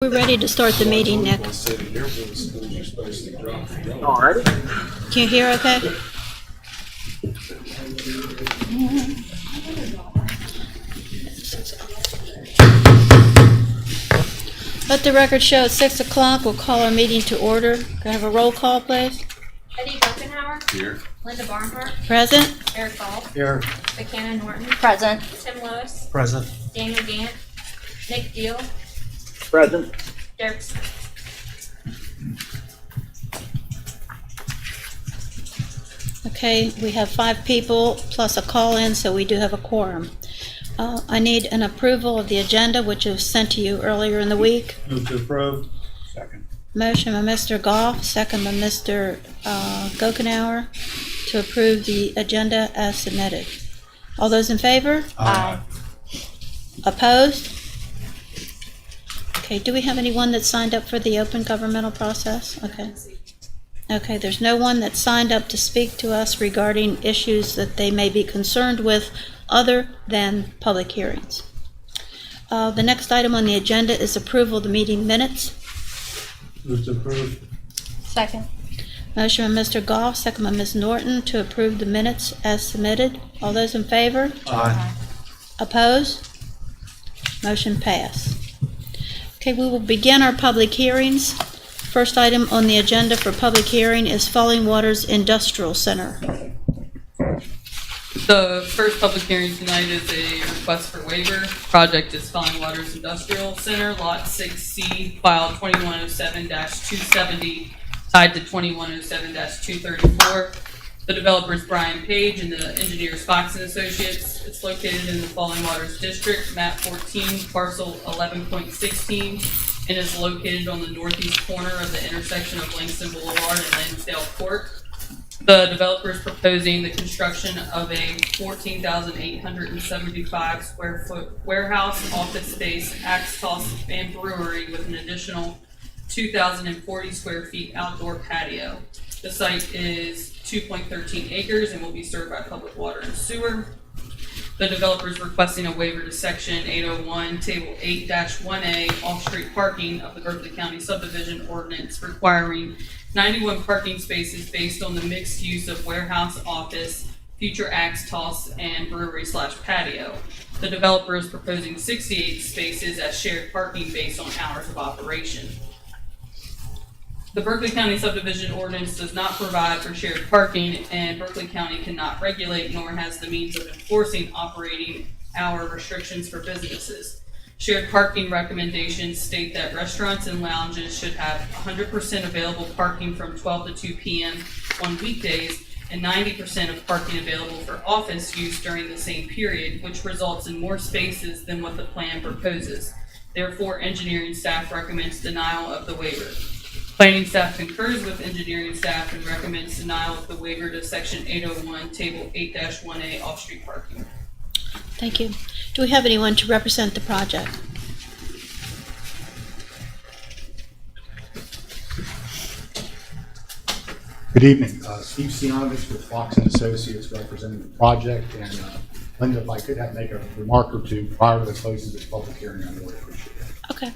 We're ready to start the meeting, Nick. All righty. Can you hear okay? Let the record show at 6 o'clock. We'll call our meeting to order. Can I have a roll call, please? Eddie Buckenhauer. Here. Linda Barnhart. Present. Eric Ball. Here. McKenna Norton. Present. Tim Lewis. Present. Daniel Gant. Nick Deal. Present. Derek Smith. Okay, we have 5 people plus a call-in, so we do have a quorum. I need an approval of the agenda, which was sent to you earlier in the week. Move to approve. Second. Motion by Mr. Goff, second by Mr. Gokenhour, to approve the agenda as submitted. All those in favor? Aye. Opposed? Okay, do we have anyone that signed up for the open governmental process? Okay. Okay, there's no one that signed up to speak to us regarding issues that they may be concerned with other than public hearings. The next item on the agenda is approval of the meeting minutes. Move to approve. Second. Motion by Mr. Goff, second by Ms. Norton, to approve the minutes as submitted. All those in favor? Aye. Opposed? Motion passed. Okay, we will begin our public hearings. First item on the agenda for public hearing is Falling Waters Industrial Center. The first public hearing tonight is a request for waiver. Project is Falling Waters Industrial Center, Lot 6C, file 2107-270, tied to 2107-234. The developer is Brian Page and the engineer is Fox & Associates. It's located in the Falling Waters District, map 14, parcel 11.16, and is located on the northeast corner of the intersection of Langston Boulevard and Lansdale Court. The developer is proposing the construction of a 14,875 square foot warehouse, office space, axe toss, and brewery with an additional 2,040 square feet outdoor patio. The site is 2.13 acres and will be served by public water and sewer. The developer is requesting a waiver to section 801, table 8-1A, off-street parking of the Berkeley County subdivision ordinance requiring 91 parking spaces based on the mixed use of warehouse, office, future axe toss, and brewery/patio. The developer is proposing 68 spaces as shared parking based on hours of operation. The Berkeley County subdivision ordinance does not provide for shared parking, and Berkeley County cannot regulate nor has the means of enforcing operating hour restrictions for businesses. Shared parking recommendations state that restaurants and lounges should have 100% available parking from 12 to 2 p.m. on weekdays and 90% of parking available for office use during the same period, which results in more spaces than what the plan proposes. Therefore, engineering staff recommends denial of the waiver. Planning staff concurs with engineering staff and recommends denial of the waiver to section 801, table 8-1A, off-street parking. Thank you. Do we have anyone to represent the project? Good evening. Steve Sianovich with Fox & Associates representing the project. And Linda, if I could make a remark or two prior to the closing of this public hearing, I would appreciate it. Okay.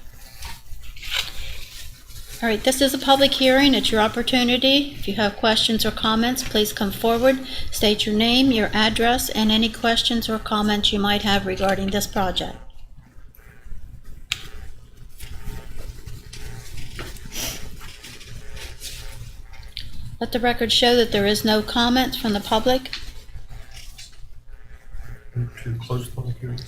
All right, this is a public hearing. It's your opportunity. If you have questions or comments, please come forward, state your name, your address, and any questions or comments you might have regarding this project. Let the record show that there is no comments from the public. Move to close the public hearing.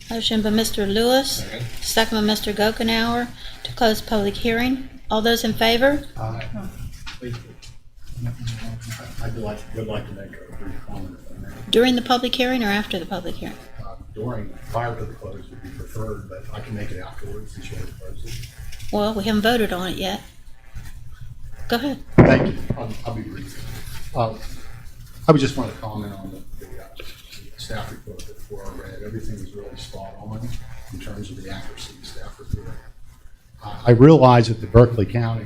Motion by Mr. Lewis, second by Mr. Gokenhour, to close public hearing. All those in favor? I'd would like to make a brief comment if I may. During the public hearing or after the public hearing? Prior to the close would be preferred, but I can make it afterwards since you already closed it. Well, we haven't voted on it yet. Go ahead. Thank you. I'll be brief. I would just want to comment on the staff report that before I read. Everything is really spot on in terms of the accuracy of the staff report. I realize that the Berkeley County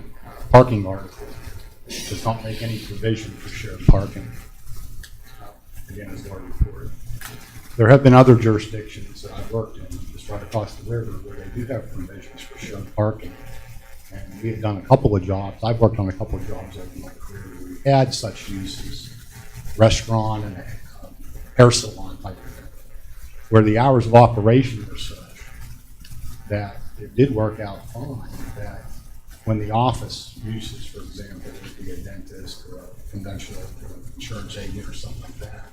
parking article does not make any provision for shared parking, again, as already reported. There have been other jurisdictions that I've worked in, just right across the river, where they do have provisions for shared parking. And we have done a couple of jobs. I've worked on a couple of jobs over my career where we had such uses, restaurant and a hair salon type of thing, where the hours of operation were such that it did work out fine, that when the office uses, for example, would be a dentist or a conventional insurance agent or something like that,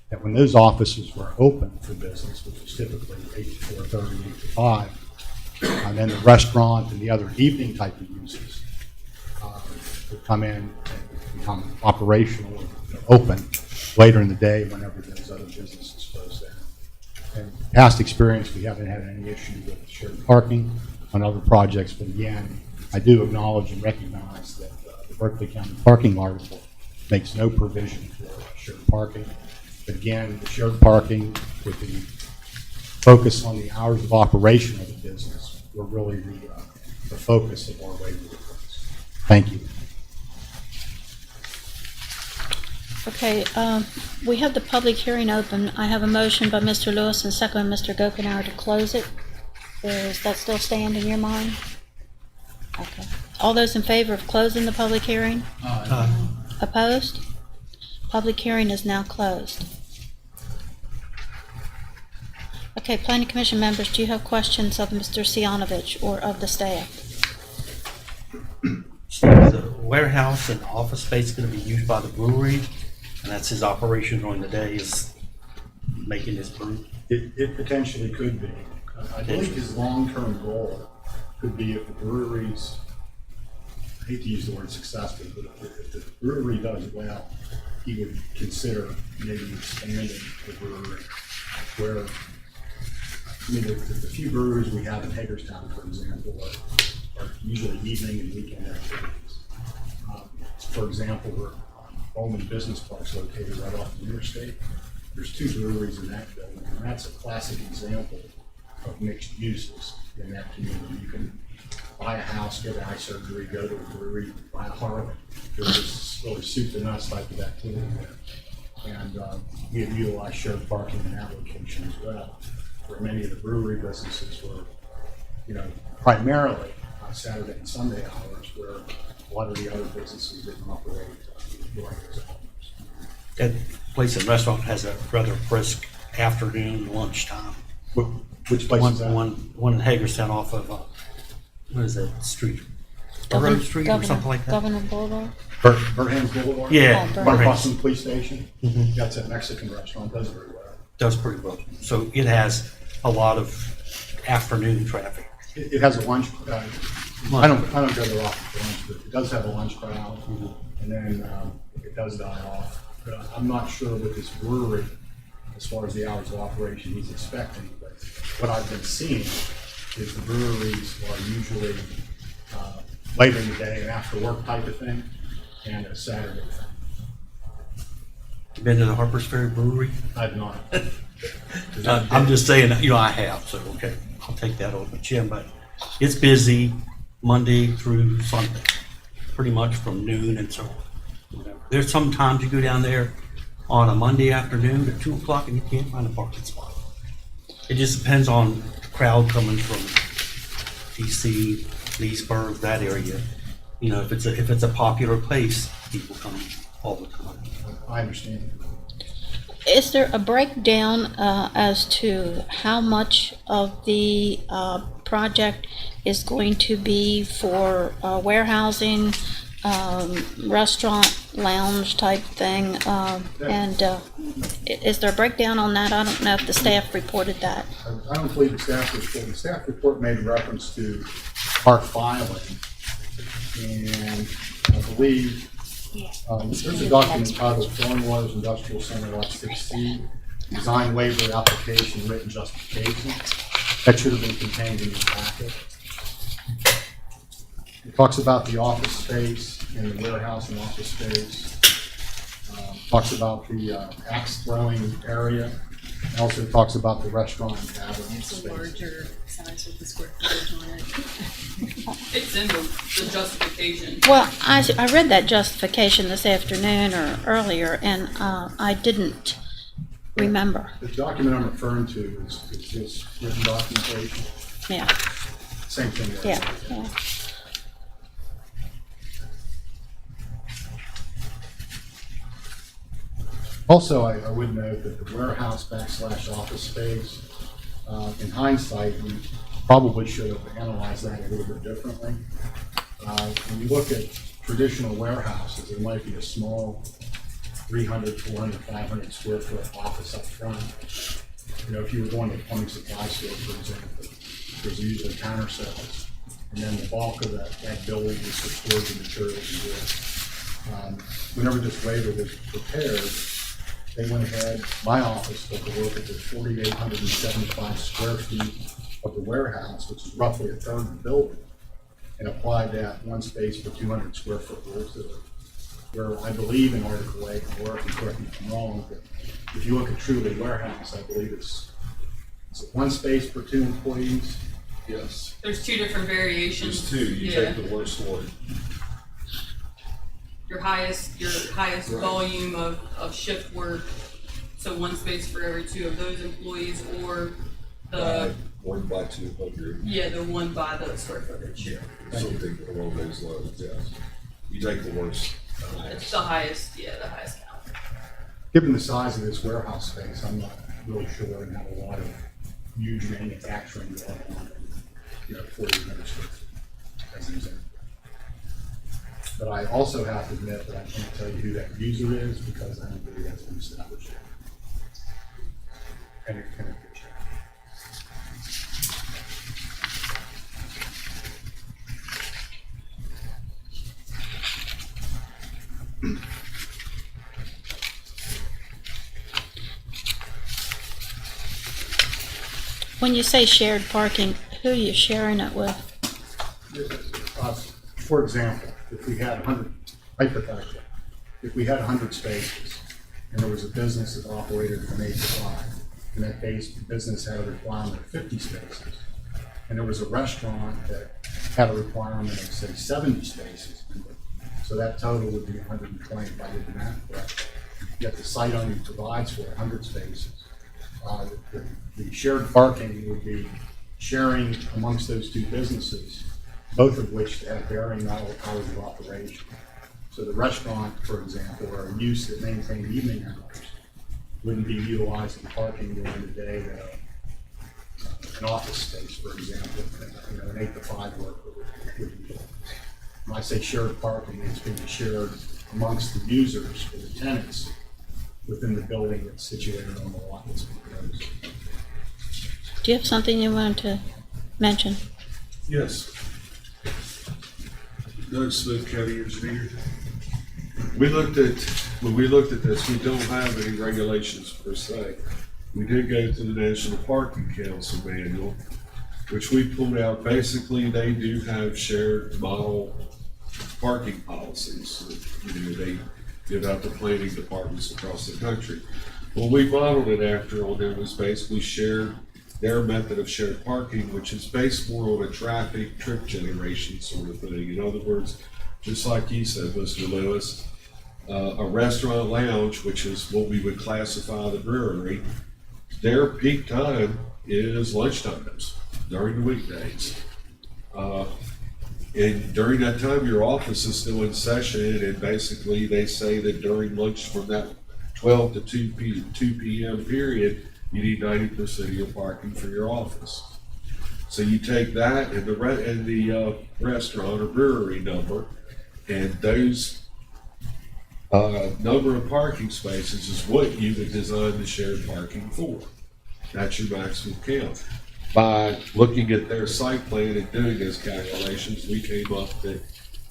that when those offices were open for business, which was typically 8 to 4:30, 8 to 5, and then the restaurant and the other evening type of uses would come in and become operational or open later in the day whenever those other businesses close down. And past experience, we haven't had any issue with shared parking on other projects, but again, I do acknowledge and recognize that the Berkeley County parking article makes no provision for shared parking. But again, the shared parking with the focus on the hours of operation of the business were really the focus of our labor request. Thank you. Okay, we have the public hearing open. I have a motion by Mr. Lewis and second by Mr. Gokenhour to close it. Does that still stand in your mind? Okay. All those in favor of closing the public hearing? Opposed? Public hearing is now closed. Okay, Planning Commission members, do you have questions of Mr. Sianovich or of the staff? The warehouse and office space is going to be used by the brewery, and that's his operation during the day, is making his brew. It potentially could be. I believe his long-term goal could be if the breweries, I hate to use the word successful, but if the brewery does well, he would consider maybe expanding the brewery where, I mean, the few breweries we have in Hagerstown, for example, are usually evening and weekend activities. For example, where Bowman Business Park's located right off the interstate. There's 2 breweries in that building, and that's a classic example of mixed uses in that community. You can buy a house, get eye surgery, go to a brewery, buy a Harley. There's this really soup to nuts type of activity there. And we have utilized shared parking in that location as well, where many of the brewery businesses were, primarily on Saturday and Sunday hours, where a lot of the other businesses didn't operate during those hours. That place and restaurant has a rather brisk afternoon lunchtime. Which place is that? One in Hagerstown off of, what is that street? Road Street or something like that? Governor Boulevard? Burnham's Boulevard? Yeah. Oh, Right Burnham. across from the police station? Mhm. That's a Mexican restaurant, does very well. Does pretty well. So it has a lot of afternoon traffic. It has a lunch, I don't go there often for lunch, but it does have a lunch crowd, and then it does die off. But I'm not sure with this brewery, as far as the hours of operation he's expecting, but what I've been seeing is the breweries are usually later in the day, an after work type of thing, and a Saturday thing. Been to the Harper's Ferry Brewery? I've not. I'm just saying, I have, so okay, I'll take that over the chin, but it's busy Monday through Sunday, pretty much from noon until whatever. There's some times you go down there on a Monday afternoon at 2 o'clock and you can't find a parking spot. It just depends on the crowd coming from DC, Leesburg, that area. If it's a popular place, people come all the time. I understand. Is there a breakdown as to how much of the project is going to be for warehousing, restaurant, lounge type thing? And is there a breakdown on that? I don't know if the staff reported that. I don't believe the staff report made reference to park filing, and I believe there's a document titled Stormwater Industrial Center Lot 6C, Design Waiver Application Written Justification. That should have been contained in your packet. It talks about the office space and the warehouse and office space. Talks about the axe throwing area. It also talks about the restaurant and tavern It's a space. larger size with the square footage on it. It's in the justification. Well, I read that justification this afternoon or earlier, and I didn't remember. The document I'm referring to is this written documentation, Yeah, same thing. as- yeah. Also, I would note that the warehouse / office space, in hindsight, we probably should have analyzed that a little bit differently. When you look at traditional warehouses, there might be a small 300, 400, 500 square foot office up front. You know, if you were going to a plumbing supply store, for example, there's usually counter sales. And then the bulk of that building is for storage of materials and goods. Whenever this waiver was prepared, they went ahead, my office took a look at the 4,875 square feet of the warehouse, which is roughly a third of the building, and applied that one space for 200 square foot rule to it. Where I believe in Article 8, or if you correct me if I'm wrong, but if you look at truly warehouse, I believe it's one space per 2 employees. Yes. There's two different variations. There's two, you Yeah. take the worst one. Your highest Right. volume of shift work, so one space for every 2 of those employees, or the, 1 by 200, yeah, the one by the square footage. something along those lines, yes. You take the worst. It's the highest count. Given the size of this warehouse space, I'm not really sure we're gonna have a lot of huge manufacturing going on, in, 4,800 square feet, as an example. But I also have to admit that I can't tell you who that user is because I don't believe that's been established yet. And it can be checked. When you say shared parking, who are you sharing it with? For example, if we had 100, hypothetically, if we had 100 spaces and there was a business that operated from 8 to 5, and that business had a requirement of 50 spaces, and there was a restaurant that had a requirement of, say, 70 spaces, so that total would be 120 if I did the math correctly. Yet the site only provides for 100 spaces. The shared parking would be sharing amongst those two businesses, both of which have varying hours of operation. So the restaurant, for example, or a use that maintained evening hours, wouldn't be utilizing parking during the day that an office space, for example, an 8 to 5 worker would utilize. When I say shared parking, it's being shared amongst the users or the tenants within the building that's situated on the lot that's proposed. Do you have something you wanted to mention? Yes. Doug Smith, County Engineer. When we looked at this, we don't have any regulations per se. We did go to the National Parking Council manual, which we pulled out. Basically, they do have shared model parking policies. They give out to planning departments across the country. What we modeled it after on there was basically their method of shared parking, which is based more on a traffic trip generation sort of thing. In other words, just like you said, Mr. Lewis, a restaurant lounge, which is what we would classify the brewery, their peak time is lunch times during the weekdays. And during that time, your office is still in session, and basically they say that during lunch from that 12 to 2 p.m. period, you need 90% of your parking for your office. So you take that and the restaurant or brewery number, and those number of parking spaces is what you would design the shared parking for. That's your maximum count. By looking at their site plan and doing those calculations, we came up that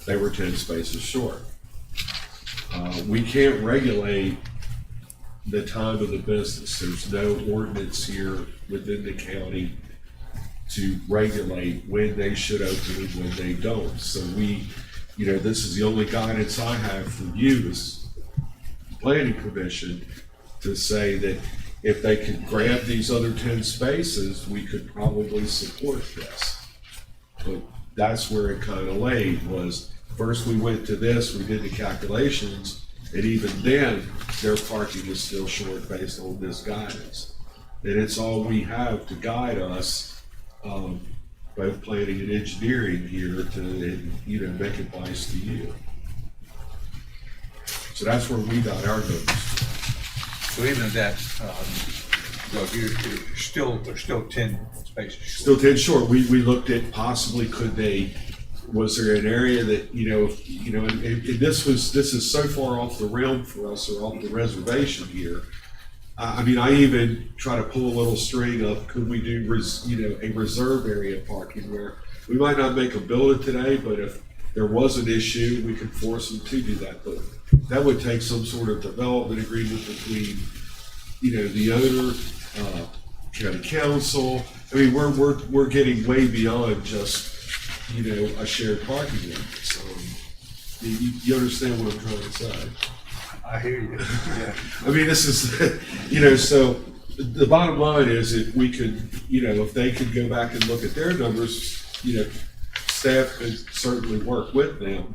they were 10 spaces short. We can't regulate the time of the business. There's no ordinance here within the county to regulate when they should open and when they don't. So this is the only guidance I have for you as planning commission to say that if they could grab these other 10 spaces, we could probably support this. But that's where it kind of laid was, first we went to this, we did the calculations, And even then, their parking is still short based on this guidance. And it's all we have to guide us, both planning and engineering here to, make advice to you. So that's where we got our numbers. So even at that, Doug, there's still 10 spaces short. Still 10 short. We looked at possibly was there an area that, and this is so far off the realm for us or off the reservation here. I even try to pull a little string of, could we do, a reserve area parking where we might not make them build it today, but if there was an issue, we could force them to do that. But that would take some sort of development agreement between, the owner, county council. I mean, we're getting way beyond just, a shared parking lot. So you understand what I'm trying to say? I hear you. Yeah. I mean, this is, so the bottom line is if we could, if they could go back and look at their numbers, staff could certainly work with them.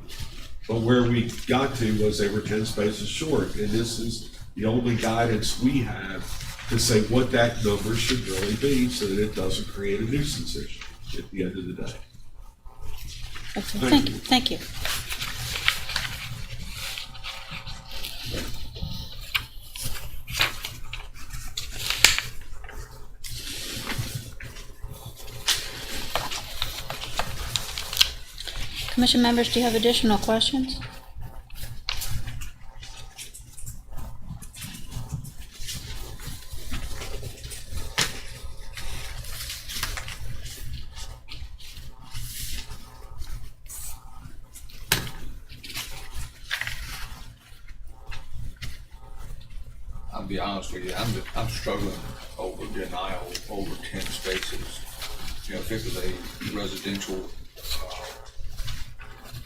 But where we got to was they were 10 spaces short. And this is the only guidance we have to say what that number should really be so that it doesn't create a nuisance issue at the end of the day. Okay, thank you. Commission members, do you have additional questions? I'll be honest with you, I'm struggling over denial over 10 spaces. If it was a residential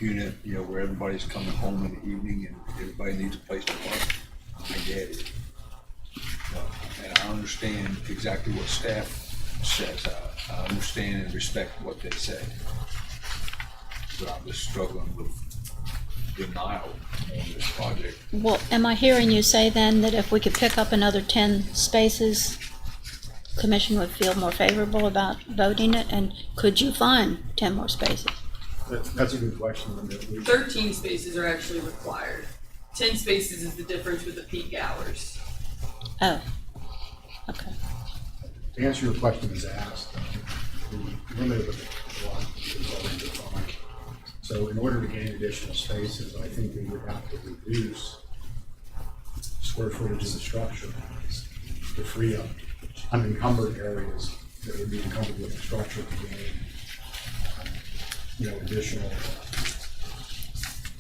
unit, where everybody's coming home in the evening and everybody needs a place to park, I get it. And I understand exactly what staff says. I understand and respect what they say. But I'm just struggling with denial on this project. Well, am I hearing you say then that if we could pick up another 10 spaces, commission would feel more favorable about voting it? And could you find 10 more spaces? That's a good question. 13 spaces are actually required. 10 spaces is the difference with the peak hours. Oh, okay. To answer your question as asked, the limit of the lot is already defined. So in order to gain additional spaces, I think we would have to reduce square footage of the structure to free up unencumbered areas that would be encumbered with the structure to gain additional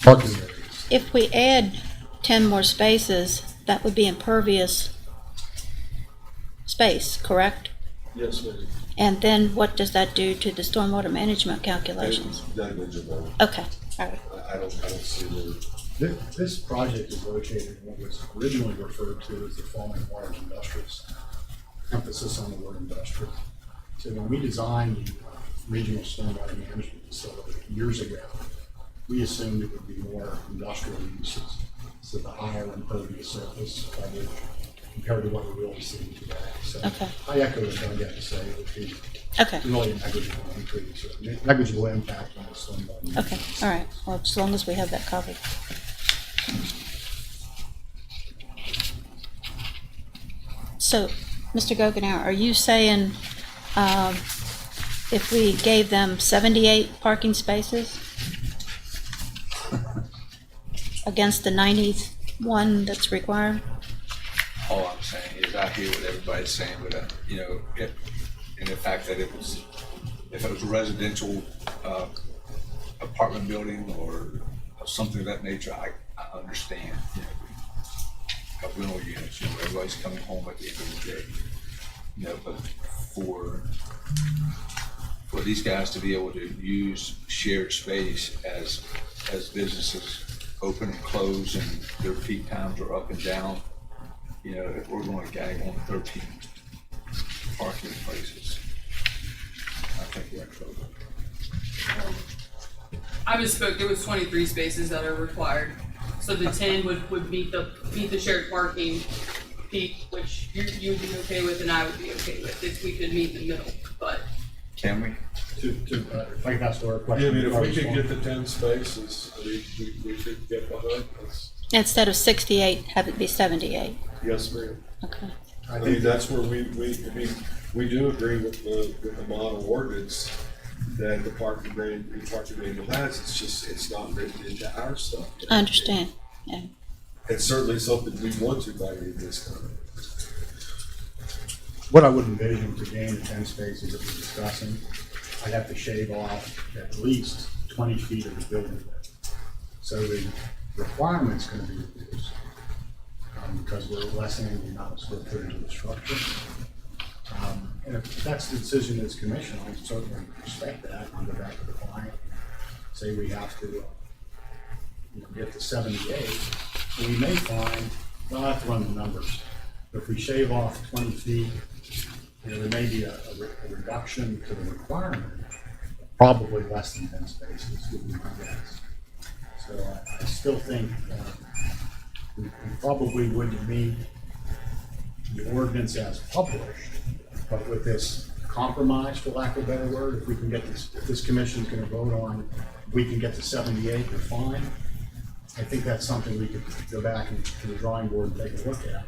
parking areas. If we add 10 more spaces, that would be impervious space, correct? Yes, ma'am. And then what does that do to the stormwater management calculations? Negligible. Okay, all right. I don't see the. This project is located in what was originally referred to as the Falling Waters Industrial Center. Emphasis on the word industrial. So when we designed the regional stormwater management facility years ago, we assumed it would be more industrial uses, so the higher impervious surface coverage compared to what we're really seeing today. So Okay. I echo what Doug had to say. It would be Okay, really a negligible increase, or negligible impact on the stormwater. okay, all right. Well, as long as we have that covered. So, Mr. Gokenhour, are you saying if we gave them 78 parking spaces against the 91 that's required? All I'm saying is I hear what everybody's saying, but and the fact that if it was a residential apartment building or something of that nature, I understand. Got rental units, everybody's coming home at the end of the day. But for these guys to be able to use shared space as businesses open and close and their peak times are up and down, if we're going to gag on 13 parking places, I think we're in trouble. I misspoke. There was 23 spaces that are required. So the 10 would meet the shared parking peak, which you would be okay with and I would be okay with if we could meet in the middle, but. Can we? If I could ask Laura a Yeah, question. I mean, if before I we could respond. get the 10 spaces, I mean, we could get behind this. Instead of 68, have it be 78. Yes, ma'am. Okay. I mean, that's where I mean, we do agree with the model ordinance that the parking manual has, it's not written into our stuff. yet. I understand. Yeah. It's certainly something we want to by any of this time. What I would envision to gain the 10 spaces that we're discussing, I'd have to shave off at least 20 feet of the building width. So the requirement's gonna be reduced, because we're lessening the amount of square footage of the structure. And if that's the decision of this commission, I certainly respect that, and go back to the client, say we have to, get to 78, and we may find, well, I have to run the numbers, but if we shave off 20 feet, there may be a reduction to the requirement, probably less than 10 spaces would be my guess. So I still think we probably wouldn't meet the ordinance as published, but with this compromise, for lack of a better word, if we can get this, if this commission is going to vote on, we can get to 78, we're fine. I think that's something we could go back to the drawing board and take a look at.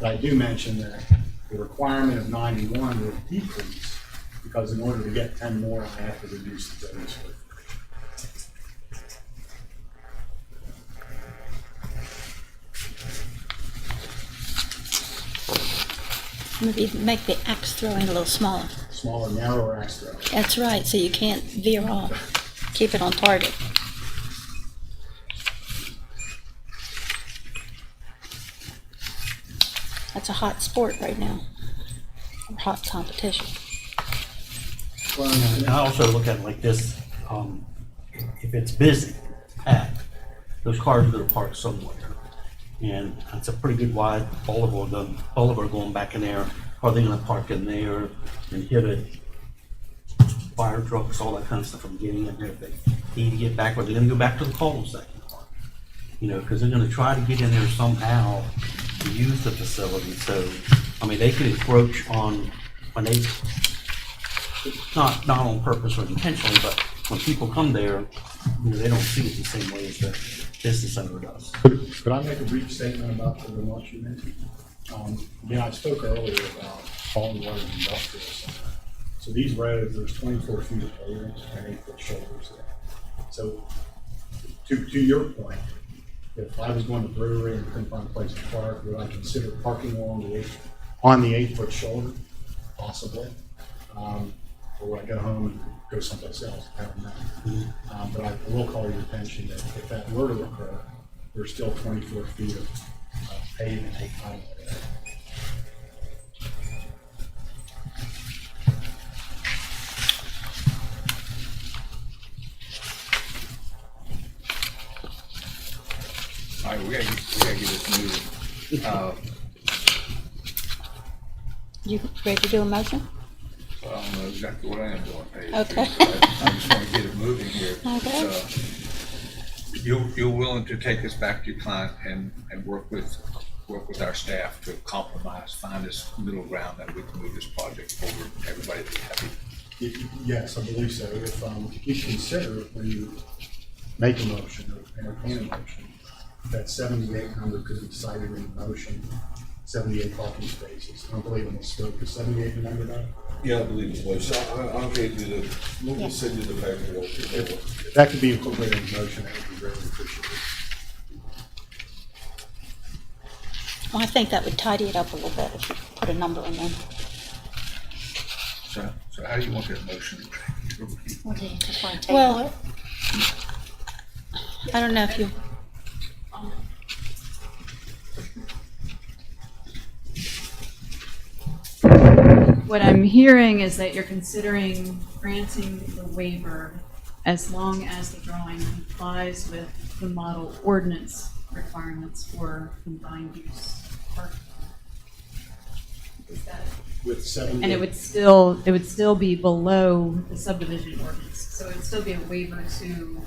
But I do mention that the requirement of 91 will decrease, because in order to get 10 more, I have to reduce the building square footage. Maybe make the axe throwing a little smaller. Smaller, narrower axe throw. That's right, so you can't veer off. Keep it on target. That's a hot sport right now, or hot competition. And I also look at it like this, if it's busy, packed, those cars are gonna park somewhere. And it's a pretty good wide boulevard, going back in there. Are they gonna park in there and hit it? Fire trucks, all that kind of stuff from getting in there. If they need to get back, or they're gonna go back to the cul-de-sac and park. Because they're gonna try to get in there somehow to use the facility. So, I mean, they could encroach on, when they, not on purpose or intentionally, but when people come there, they don't see it the same way as the business owner does. Could I make a brief statement about the remarks you mentioned? I spoke earlier about Fallingwater Industrial Center. So these roads, there's 24 feet of pavement and 8-foot shoulders there. So to your point, if I was going to brewery and couldn't find a place to park, would I consider parking on the 8-foot shoulder? Possibly. Or would I go home and go someplace else? I don't know. But I will call your attention that if that were to occur, there's still 24 feet of pavement. All right, we gotta get this moving. You ready to do a motion? I don't know exactly what I am doing. Paige. Okay. I just want to get it moving here. Okay. You're willing to take this back to your client and work with our staff to compromise, find this middle ground that we can move this project forward, everybody be happy. Yes, I believe so. If you consider when you make a motion or entertain a motion, that 78 number could be cited in the motion, 78 parking spaces. I don't believe in the scope. Is 78 the number now? Yeah, I believe it was. So I'll hand you we'll send you the paperwork. If that could be incorporated in the motion, that would be really appreciated. Well, I think that would tidy it up a little bit if you put a number in there. So how do you want that motion? Well, I don't know if you, What I'm hearing is that you're considering granting the waiver as long as the drawing complies with the model ordinance requirements for combined use parking. Is that, With 78. and it would still be below the subdivision ordinance, so it would still be a waiver to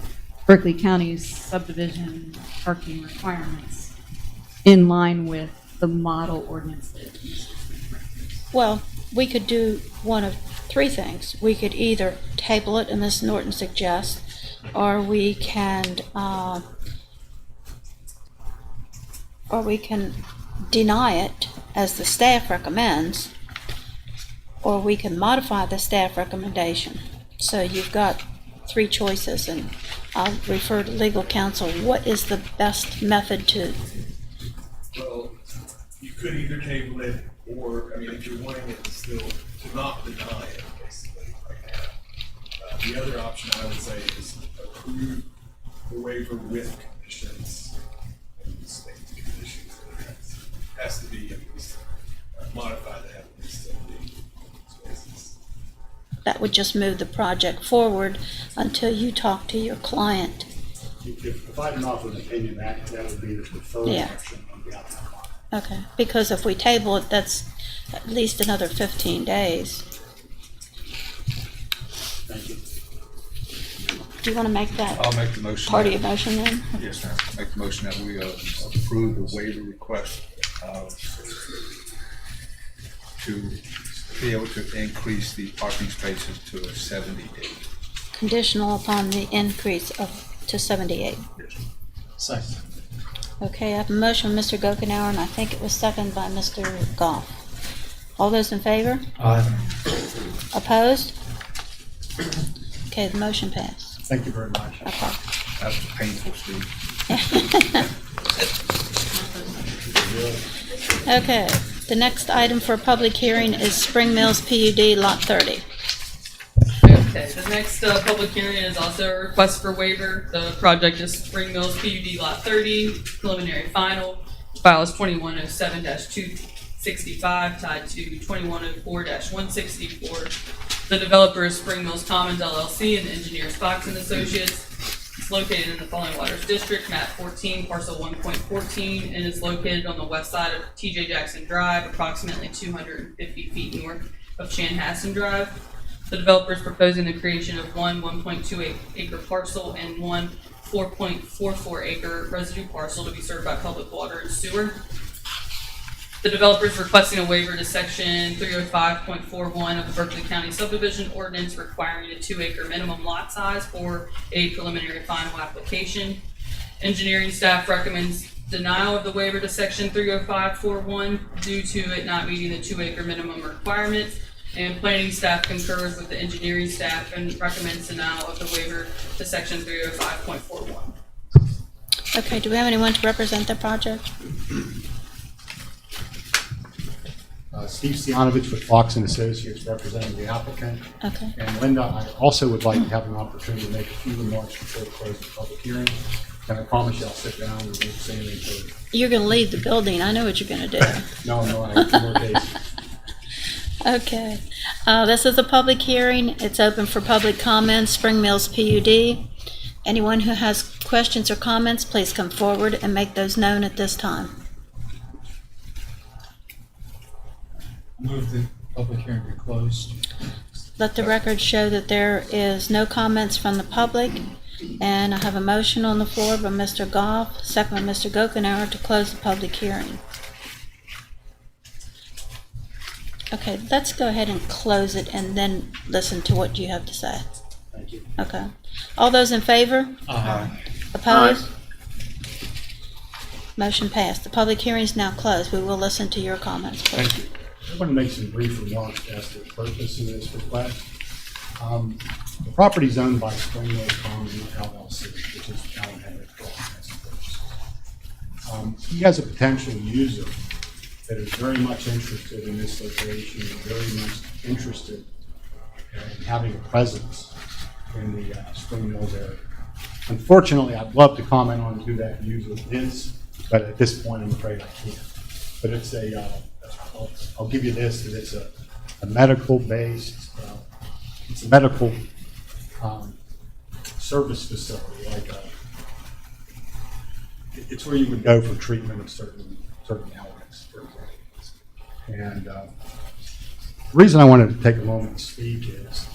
Berkeley County's subdivision parking requirements in line with the model ordinance that it uses. Well, we could do one of three things. We could either table it, and Ms. Norton suggests, or we can deny it as the staff recommends, or we can modify the staff recommendation. So you've got three choices, and I'll refer to legal counsel. What is the best method to? Well, you could either table it, or, I mean, if you're wanting it to still, to not deny it, basically, right now. The other option I would say is approve the waiver with conditions, and state the conditions that it has to be at least modified to have at least 70 spaces. That would just move the project forward until you talk to your client. If I can offer an opinion, that would be the preferred Yeah. option on behalf of the client. Okay, because if we table it, that's at least another 15 days. Thank you. Do you want to make that I'll make the motion. part of your motion then? Yes, ma'am. Make the motion that we approve the waiver request to be able to increase the parking spaces to 78. Conditional upon the increase to 78. Second. Okay, I have a motion from Mr. Gokenhour, and I think it was seconded by Mr. Goff. All those in favor? Aye. Opposed? Okay, the motion passed. Thank you very much. Okay. That was painful, Steve. Okay, the next item for public hearing is Spring Mills PUD Lot 30. Okay, the next public hearing is also a request for waiver. The project is Spring Mills PUD Lot 30, preliminary final. File is 2107-265, tied to 2104-164. The developer is Spring Mills Commons LLC and the engineer is Fox and Associates. It's located in the Falling Waters District, map 14, parcel 1.14, and is located on the west side of TJ Jackson Drive, approximately 250 feet north of Chanhassen Drive. The developer is proposing the creation of one 1.28 acre parcel and one 4.44 acre residue parcel to be served by public water and sewer. The developer is requesting a waiver to section 305.41 of the Berkeley County subdivision ordinance requiring a 2 acre minimum lot size for a preliminary final application. Engineering staff recommends denial of the waiver to section 305.41 due to it not meeting the 2 acre minimum requirements. And planning staff concurs with the engineering staff and recommends denial of the waiver to section 305.41. Okay, do we have anyone to represent the project? Steve Stianovich with Fox and Associates representing the applicant. Okay. And Linda, I also would like to have an opportunity to make a few remarks before we close the public hearing. And I promise you I'll sit down and won't say anything. You're going to leave the building. I know what you're going to do. No, I have 2 more days. Okay, this is a public hearing. It's open for public comments, Spring Mills PUD. Anyone who has questions or comments, please come forward and make those known at this time. Move the public hearing be closed. Let the record show that there is no comments from the public, and I have a motion on the floor by Mr. Goff, second by Mr. Gokenhour, to close the public hearing. Okay, let's go ahead and close it and then listen to what you have to say. Thank you. Okay. All those in favor? Aye. Opposed? Motion passed. The public hearing is now closed. We will listen to your comments, please. Thank you. I want to make some brief remarks as to the purpose of this request. The property is owned by Spring Mills Commons LLC, which is Alan Henry Cross. He has a potential user that is very much interested in this location, and very much interested in having a presence in the Spring Mills area. Unfortunately, I'd love to comment on who that user is, but at this point, I'm afraid I can't. But it's I'll give you this, that it's a medical-based, it's a medical service facility, it's where you would go for treatment of certain ailments, for example. And the reason I wanted to take a moment to speak is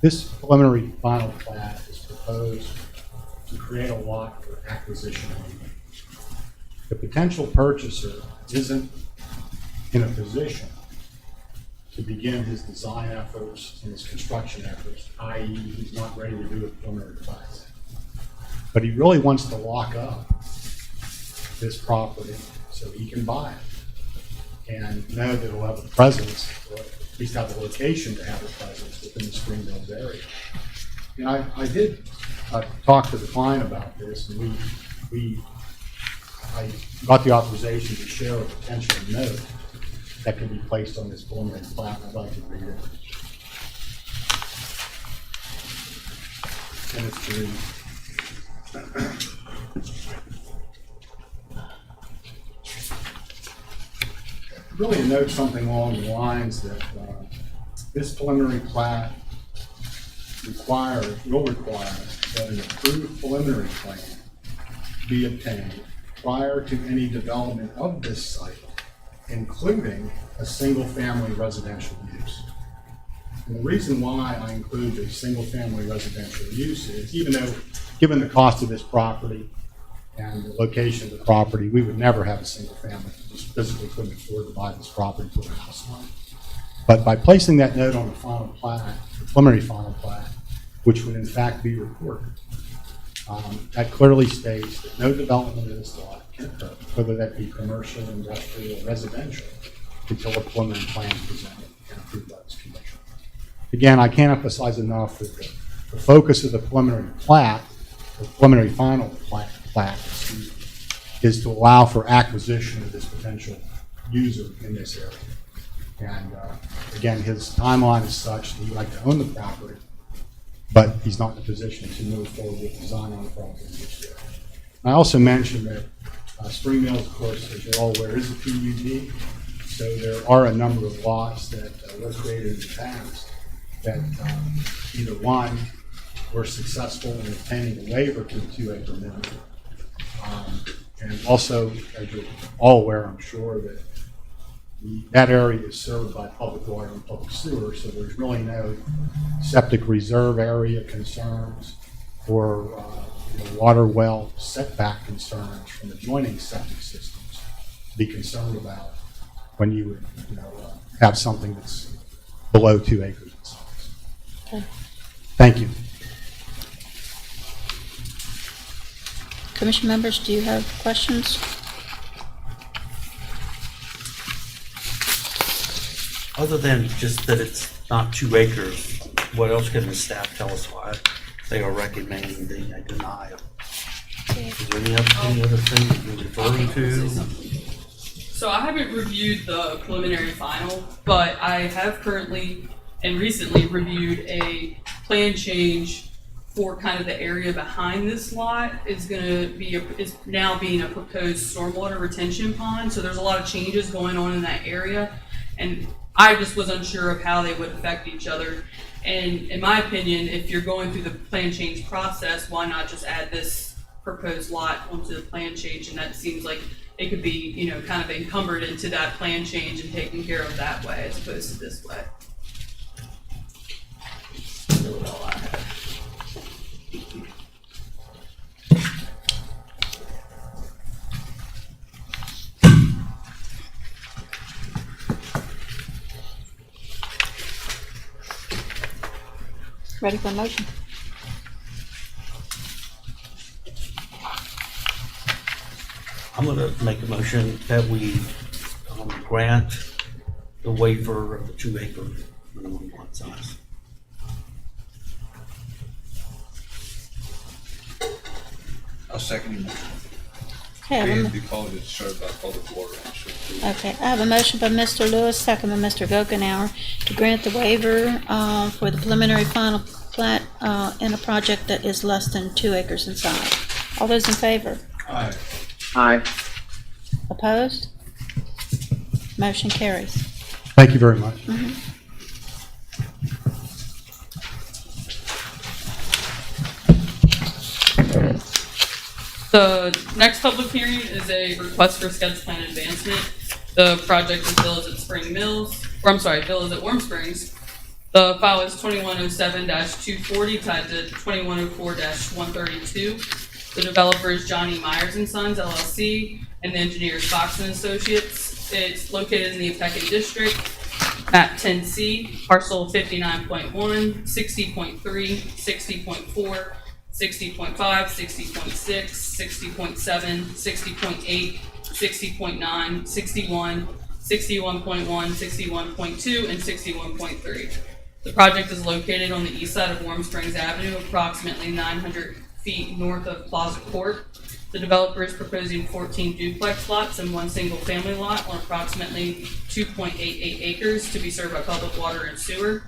this preliminary final plat is proposed to create a lot for acquisition only. The potential purchaser isn't in a position to begin his design efforts and his construction efforts, i.e. he's not ready to do a preliminary plat. But he really wants to lock up this property so he can buy it and know that he'll have a presence, or at least have a location to have a presence within the Springfield area. And I did talk to the client about this, and I got the authorization to share a potential note that can be placed on this preliminary plat, and I'd like to read it. And it's to read. Really note something along the lines that this preliminary plat will require that an approved preliminary plan be obtained prior to any development of this site, including a single-family residential use. And the reason why I include a single-family residential use is, even though, given the cost of this property and the location of the property, we would never have a single family. Just physically couldn't afford to buy this property to put a house on it. But by placing that note on the final plat, the preliminary final plat, which would in fact be recorded, that clearly states that no development of this lot can occur, whether that be commercial, industrial, or residential, until a preliminary plan is presented and approved by this commission. Again, I can't emphasize enough that the focus of the preliminary plat, the preliminary final plat, is to allow for acquisition of this potential user in this area. And again, his timeline is such that he'd like to own the property, but he's not in a position to move forward with design on the property just yet. I also mentioned that Spring Mills, of course, as you're all aware, is a PUD, so there are a number of lots that were created in the past that either one, were successful in obtaining a waiver to the 2-acre minimum. And also, as you're all aware, I'm sure, that that area is served by public water and public sewer, so there's really no septic reserve area concerns or water well setback concerns from adjoining septic systems to be concerned about when you would have something that's below 2 acres in size. Okay. Thank you. Commission members, do you have questions? Other than just that it's not 2 acres, what else can the staff tell us why they are recommending the denial? Is there any other thing that you're referring to? So I haven't reviewed the preliminary final, but I have currently and recently reviewed a plan change for kind of the area behind this lot is now being a proposed stormwater retention pond. So there's a lot of changes going on in that area, and I just was unsure of how they would affect each other. And in my opinion, if you're going through the plan change process, why not just add this proposed lot onto the plan change? And that seems like it could be, kind of encumbered into that plan change and taken care of that way as opposed to this way. That's really all I have. Ready for a motion? I'm going to make a motion that we grant the waiver of the 2-acre minimum lot size. I'll second your motion. Okay, I have And a, because it's served by public water, I'm sure. okay, I have a motion by Mr. Lewis, second by Mr. Gokenhour, to grant the waiver for the preliminary final plat in a project that is less than 2 acres in size. All those in favor? Aye. Aye. Opposed? Motion carries. Thank you very much. The next public hearing is a request for sketch plan advancement. The project is Villas at Spring Mills, or I'm sorry, Villas at Warm Springs. The file is 2107-240 tied to 2104-132. The developer is Johnny Myers and Sons LLC, and the engineer is Fox and Associates. It's located in the Apeca District, map 10C, parcel 59.1, 60.3, 60.4, 60.5, 60.6, 60.7, 60.8, 60.9, 61, 61.1, 61.2, and 61.3. The project is located on the east side of Warm Springs Avenue, approximately 900 feet north of Plaza Court. The developer is proposing 14 duplex lots and one single-family lot on approximately 2.88 acres to be served by public water and sewer.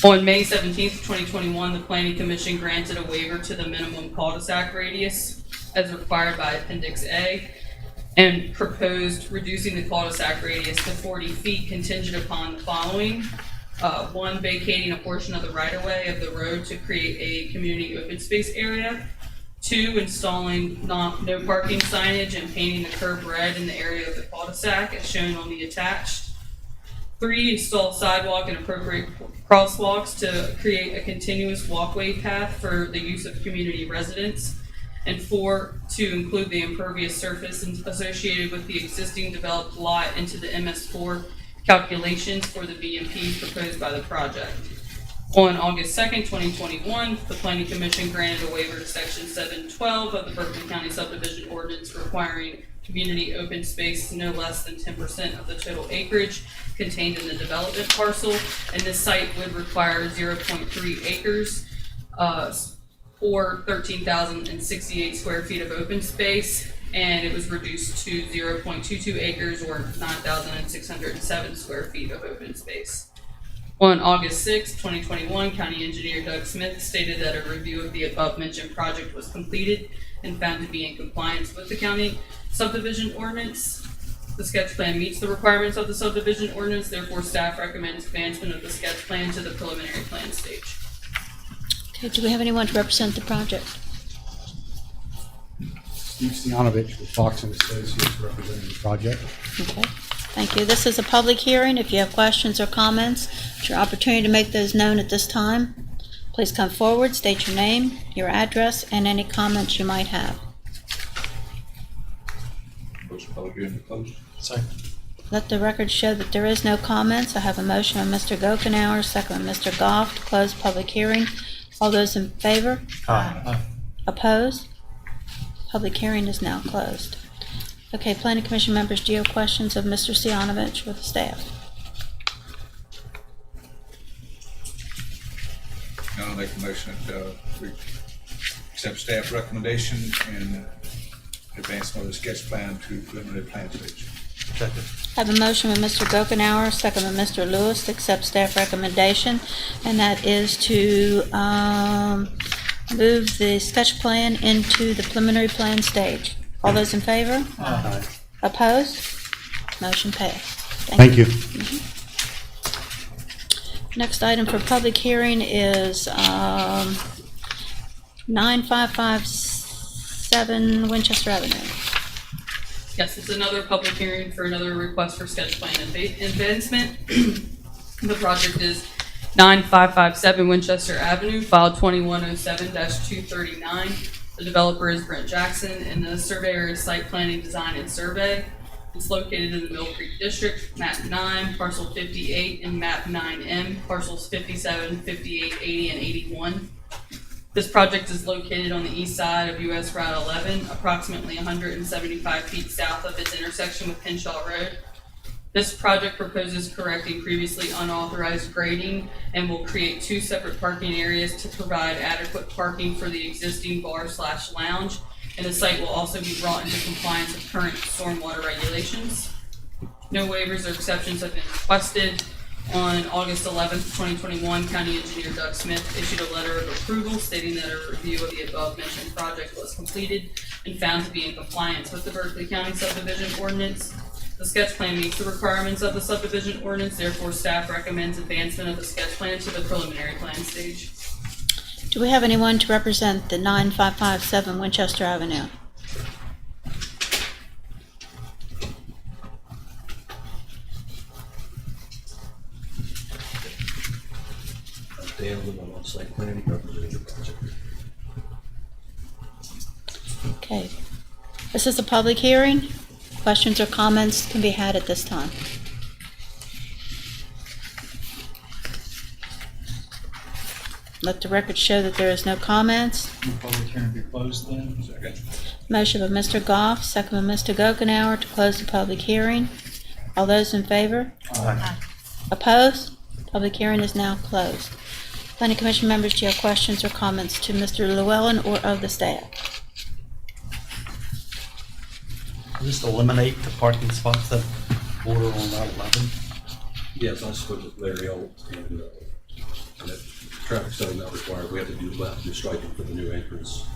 On May 17th, 2021, the Planning Commission granted a waiver to the minimum cul-de-sac radius as required by Appendix A and proposed reducing the cul-de-sac radius to 40 feet contingent upon the following. One, vacating a portion of the right-of-way of the road to create a community open space area. 2, installing no parking signage and painting the curb red in the area of the cul-de-sac as shown on the attached. 3, install sidewalk and appropriate crosswalks to create a continuous walkway path for the use of community residents. And 4, to include the impervious surface associated with the existing developed lot into the MS4 calculations for the BMP proposed by the project. On August 2nd, 2021, the Planning Commission granted a waiver to Section 712 of the Berkeley County Subdivision Ordinance requiring community open space no less than 10% of the total acreage contained in the development parcel, and this site would require 0.3 acres or 13,068 square feet of open space, and it was reduced to 0.22 acres or 9,607 square feet of open space. On August 6, 2021, County Engineer Doug Smith stated that a review of the above-mentioned project was completed and found to be in compliance with the county subdivision ordinance. The sketch plan meets the requirements of the subdivision ordinance, therefore staff recommends advancement of the sketch plan to the preliminary plan stage. Okay, do we have anyone to represent the project? Steve Stianovich with Fox and Associates representing the project. Okay, thank you. This is a public hearing. If you have questions or comments, it's your opportunity to make those known at this time. Please come forward, state your name, your address, and any comments you might have. Motion public hearing to close. Second. Let the record show that there is no comments. I have a motion by Mr. Gokenhour, second by Mr. Goff to close public hearing. All those in favor? Aye. Opposed? Public hearing is now closed. Okay, Planning Commission members, do you have questions of Mr. Stianovich or the staff? Now I'll make a motion that we accept staff recommendation and advancement of the sketch plan to preliminary plan stage. Second. I have a motion by Mr. Gokenhour, second by Mr. Lewis to accept staff recommendation, and that is to move the sketch plan into the preliminary plan stage. All those in favor? Aye. Opposed? Motion passed. Thank you. Next item for public hearing is 9557 Winchester Avenue. Yes, it's another public hearing for another request for sketch plan advancement. The project is 9557 Winchester Avenue, file 2107-239. The developer is Brent Jackson, and the surveyor is Site Planning, Design, and Survey. It's located in the Mill Creek District, map 9, parcel 58, and map 9M, parcels 57, 58, 80, and 81. This project is located on the east side of US Route 11, approximately 175 feet south of its intersection with Henshaw Road. This project proposes correcting previously unauthorized grading and will create 2 separate parking areas to provide adequate parking for the existing bar/lounge, and the site will also be brought into compliance with current stormwater regulations. No waivers or exceptions have been requested. On August 11th, 2021, County Engineer Doug Smith issued a letter of approval stating that a review of the above-mentioned project was completed and found to be in compliance with the Berkeley County Subdivision Ordinance. The sketch plan meets the requirements of the subdivision ordinance, therefore staff recommends advancement of the sketch plan to the preliminary plan stage. Do we have anyone to represent the 9557 Winchester Avenue? project. Okay. This is a public hearing. Questions or comments can be had at this time. Let the record show that there is no comments. Move public hearing be closed then. Second. Motion by Mr. Goff, second by Mr. Gokenhour to close the public hearing. All those in favor? Aye. Opposed? Public hearing is now closed. Planning Commission members, do you have questions or comments to Mr. Llewellyn or of the staff? Just eliminate the parking spots that border on Route 11. Yes, I spoke with Larry Holt, and that traffic study not required. We have to do left, do striping for the new entrance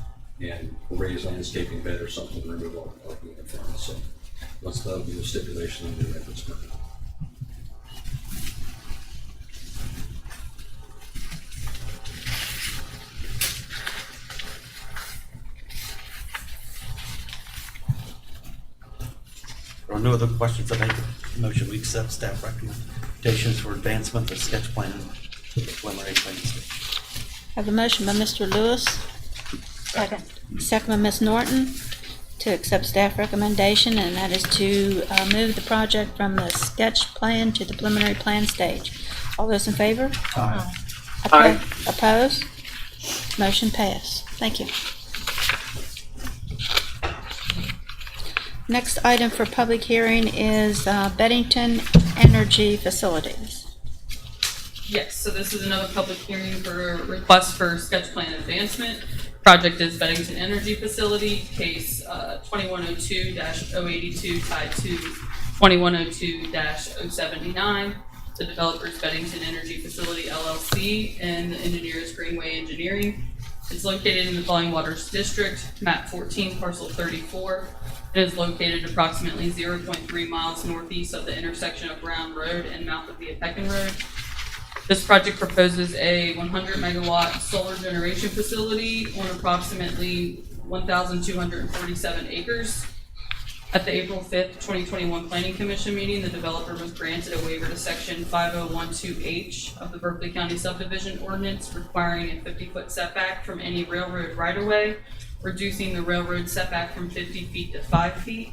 and raise landscaping bed or something to remove all the parking in front. So that'll be the stipulation of the new entrance permit. There are no other questions. I make a motion we accept staff recommendations for advancement of sketch plan to the preliminary plan stage. I have a motion by Mr. Lewis. Second. Second by Ms. Norton to accept staff recommendation, and that is to move the project from the sketch plan to the preliminary plan stage. All those in favor? Aye. Opposed? Motion passed. Thank you. Next item for public hearing is Bennington Energy Facilities. Yes, so this is another public hearing for a request for sketch plan advancement. Project is Bennington Energy Facility, case 2102-082 tied to 2102-079. The developer is Bennington Energy Facility LLC, and the engineer is Greenway Engineering. It's located in the Falling Waters District, map 14, parcel 34. It is located approximately 0.3 miles northeast of the intersection of Brown Road and mouth of the Pekin Road. This project proposes a 100 megawatt solar generation facility on approximately 1,247 acres. At the April 5th, 2021 Planning Commission meeting, the developer was granted a waiver to section 5012H of the Berkeley County subdivision ordinance requiring a 50-foot setback from any railroad right-of-way, reducing the railroad setback from 50 feet to 5 feet.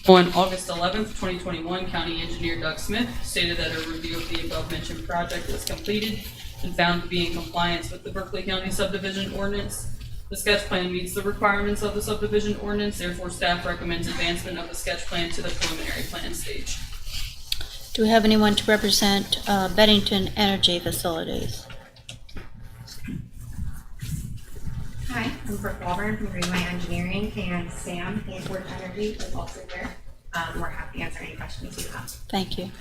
On August 11th, 2021, County Engineer Doug Smith stated that a review of the above-mentioned project was completed and found to be in compliance with the Berkeley County subdivision ordinance. The sketch plan meets the requirements of the subdivision ordinance, therefore staff recommends advancement of the sketch plan to the preliminary plan stage. Do we have anyone to represent Bennington Energy Facilities? Hi, I'm Brooke Walburn from Greenway Engineering, and Sam Hanford Energy is also here. We're happy to answer any questions you have. Thank you.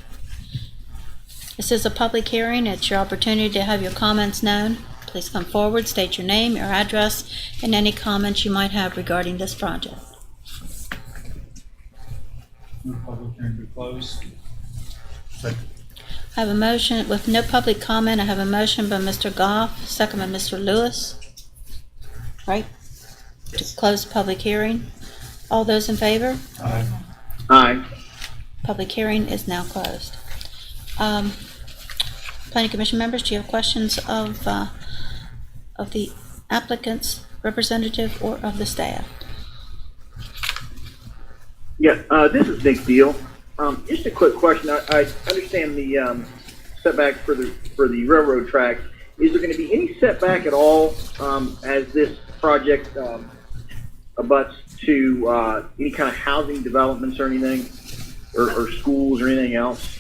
This is a public hearing. It's your opportunity to have your comments known. Please come forward, state your name, your address, and any comments you might have regarding this project. Move public hearing be closed. Second. I have a motion with no public comment. I have a motion by Mr. Goff, second by Mr. Lewis. Right? To close the public hearing. All those in favor? Aye. Aye. Public hearing is now closed. Planning Commission members, do you have questions of the applicant's representative or of the staff? Yeah, this is Nick Deal. Just a quick question. I understand the setback for the railroad track. Is there going to be any setback at all as this project abuts to any kind of housing developments or anything, or schools or anything else?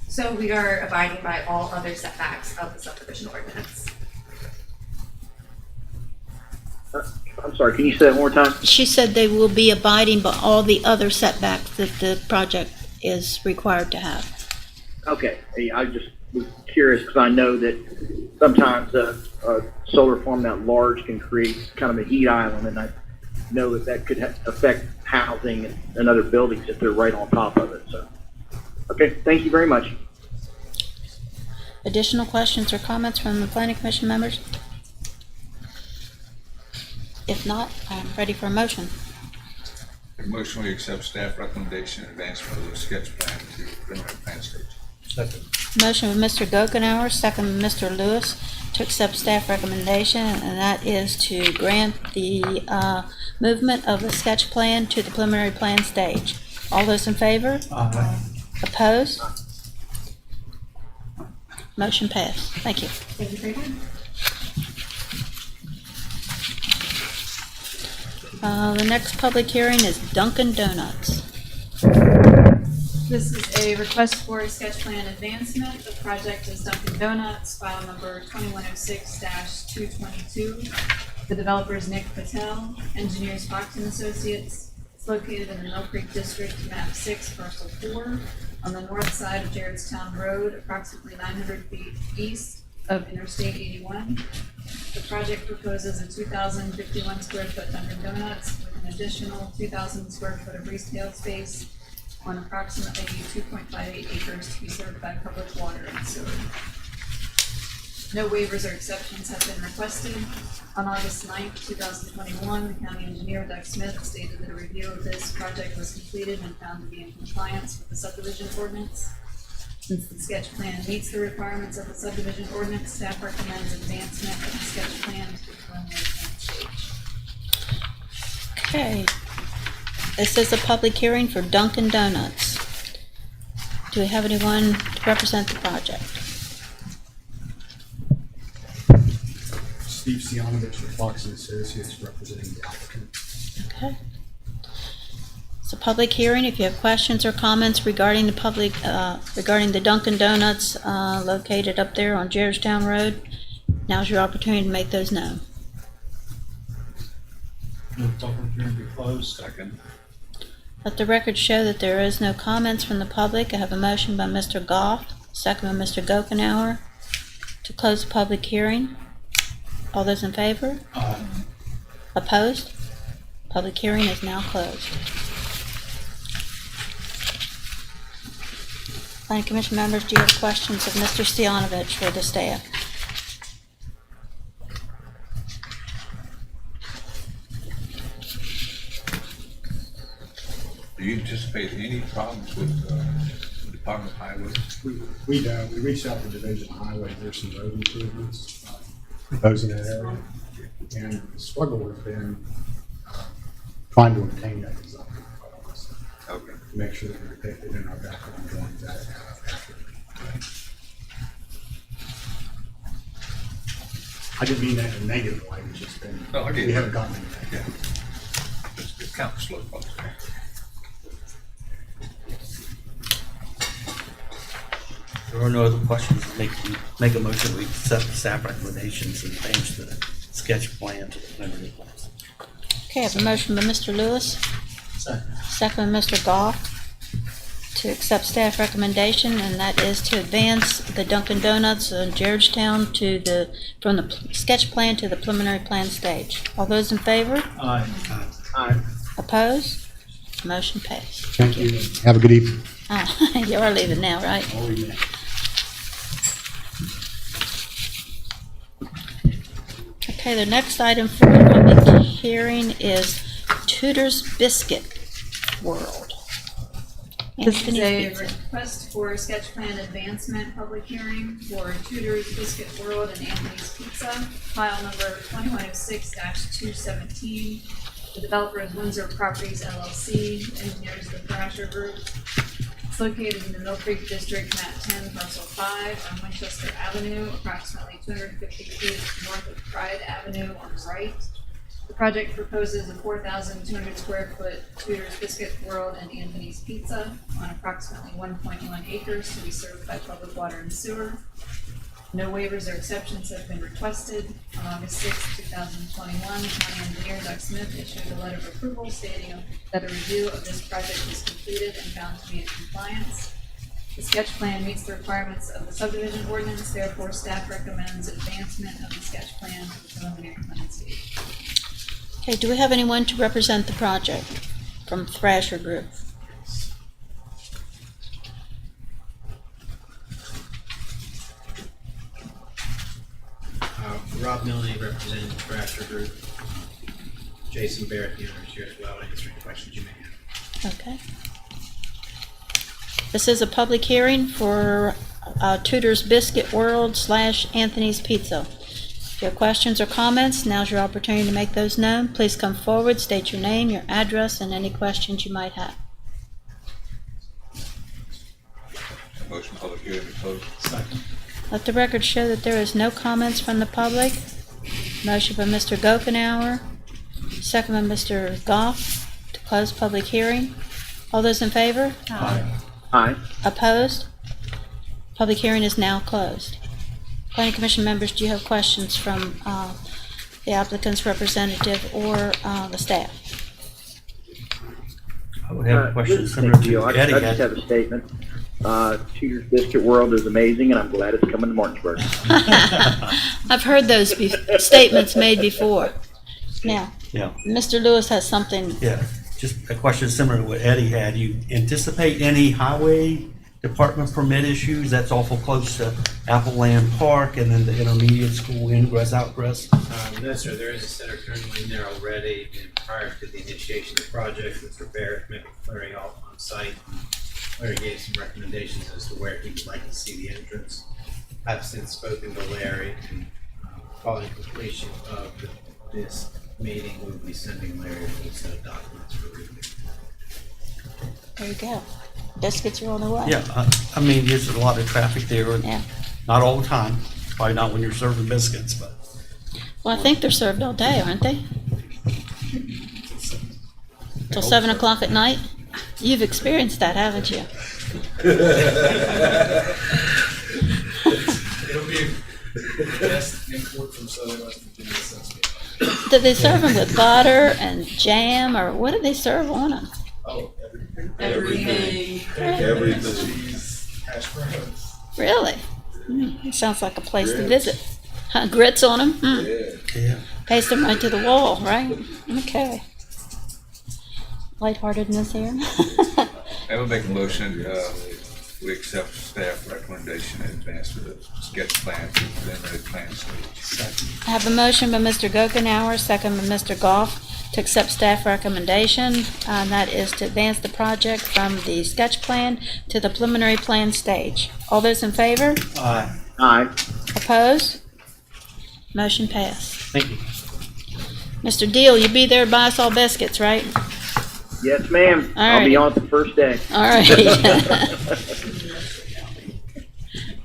So we are abiding by all other setbacks of the subdivision ordinance. I'm sorry, can you say that one more time? She said they will be abiding by all the other setbacks that the project is required to have. Okay, hey, I just was curious because I know that sometimes a solar farm that large can create kind of a heat island, and I know that could affect housing and other buildings if they're right on top of it. So, okay, thank you very much. Additional questions or comments from the Planning Commission members? If not, I'm ready for a motion. Make a motion we accept staff recommendation and advancement of the sketch plan to preliminary plan stage. Second. Motion with Mr. Gokenhour, second with Mr. Lewis to accept staff recommendation, and that is to grant the movement of the sketch plan to the preliminary plan stage. All those in favor? Aye. Opposed? Motion passed. Thank you. Thank you for your time. The next public hearing is Dunkin Donuts. This is a request for a sketch plan advancement. The project is Dunkin Donuts, file number 2106-222. The developer is Nick Patel, engineers Fox and Associates. It's located in the Mill Creek District, map 6, parcel 4, on the north side of Jarrettstown Road, approximately 900 feet east of Interstate 81. The project proposes a 2,051 square foot Dunkin Donuts with an additional 2,000 square foot of retail space on approximately 2.58 acres to be served by public water and sewer. No waivers or exceptions have been requested. On August 9th, 2021, the county engineer, Doug Smith, stated that a review of this project was completed and found to be in compliance with the subdivision ordinance. Since the sketch plan meets the requirements of the subdivision ordinance, staff recommends advancement of the sketch plan to the preliminary plan stage. Okay. This is a public hearing for Dunkin Donuts. Do we have anyone to represent the project? Steve Sianovich with Fox and Associates representing the applicant. Okay. It's a public hearing. If you have questions or comments regarding the Dunkin Donuts located up there on Jarrettstown Road, now's your opportunity to make those known. Move public hearing be closed. Second. Let the record show that there is no comments from the public. I have a motion by Mr. Goff, second by Mr. Gokenhour, to close the public hearing. All those in favor? Aye. Opposed? Public hearing is now closed. Planning Commission members, do you have questions of Mr. Stianovich or the staff? Do you anticipate any problems with the Department of Highways? We don't. We reached out to Division of Highway. There's some road improvements proposed in that area. And the struggle has been trying to obtain that design. Okay. To make sure that we're depicted in our background drawings accurately. I didn't mean that in a negative way. It's just been, No, I get we it. haven't gotten anything. Yeah. It's kind of slow process. There are no other questions. Make a motion, we accept the staff recommendations and change the sketch plan to the preliminary plans. Okay, I have a motion by Mr. Lewis, second by Mr. Goff, to accept staff recommendation, and that is to advance the Dunkin Donuts in Jarrettstown from the sketch plan to the preliminary plan stage. All those in favor? Aye. Aye. Opposed? Motion passed. Thank you. Have a good evening. You are leaving now, right? All we need. Okay, the next item for the public hearing is Tudor's Biscuit World. This is Anthony's a Pizza. request for a sketch plan advancement public hearing for Tudor's Biscuit World and Anthony's Pizza, file number 2106-217. The developer is Windsor Properties LLC, engineers the Thrasher Group. It's located in the Mill Creek District, map 10, parcel 5, on Winchester Avenue, approximately 250 feet north of Pride Avenue on the right. The project proposes a 4,200 square foot Tudor's Biscuit World and Anthony's Pizza on approximately 1.1 acres to be served by public water and sewer. No waivers or exceptions have been requested. On August 6, 2021, County Engineer Doug Smith issued a letter of approval stating that a review of this project was completed and found to be in compliance. The sketch plan meets the requirements of the subdivision ordinance, therefore staff recommends advancement of the sketch plan to the preliminary plan stage. Okay, do we have anyone to represent the project from Thrasher Group? Rob Milne representing the Thrasher Group. Jason Barrett, the owner, is here as well to answer any questions you may have. Okay. This is a public hearing for Tudor's Biscuit World / Anthony's Pizza. If you have questions or comments, now's your opportunity to make those known. Please come forward, state your name, your address, and any questions you might have. Motion public hearing to close. Let the record show that there is no comments from the public. Motion by Mr. Gokenhour, second by Mr. Goff to close public hearing. All those in favor? Aye. Opposed? Public hearing is now closed. Planning Commission members, do you have questions from the applicant's representative or the staff? I would have a question This is similar Nick Deal. to I Eddie just had. have a statement. Cheater's Biscuit World is amazing, and I'm glad it's coming to Martinsburg. I've heard those statements made before. Now, Yeah, Mr. Lewis has something. yeah, just a question similar to what Eddie had. You anticipate any highway department permit issues? That's awful close to Apple Land Park and then the intermediate school ingress, outgress. No, sir, there is a center currently in there already, and prior to the initiation of the project, Mr. Barrett met with Larry Alt on site. Larry gave some recommendations as to where he would like to see the entrance. I've since spoken to Larry, and following completion of this meeting, we'll be sending Larry a full set of documents for review. There you go. Biscuits are on the way. Yeah, I mean, there's a lot of traffic there, and Yeah. not all the time. Probably not when you're serving biscuits, but Well, I think they're served all day, aren't they? Till 7 o'clock at night? You've experienced that, haven't you? It'll be best import from Southern West Virginia since we. Do they serve them with butter and jam, or what do they serve on them? Oh, Everything. Everything. Cheese, hash browns. Really? It sounds like a place to visit. Huh, grits on them? yeah. Paste them right to the wall, right? Okay. Lightheartedness here. I would make a motion, we accept staff recommendation in advance for the sketch plan for the preliminary plan stage. I have a motion by Mr. Gokenhour, second by Mr. Goff, to accept staff recommendation. That is to advance the project from the sketch plan to the preliminary plan stage. All those in favor? Aye. Aye. Opposed? Motion passed. Thank you. Mr. Deal, you be there to buy us all biscuits, right? Yes, ma'am. All I'll be right. on it the first day. All right.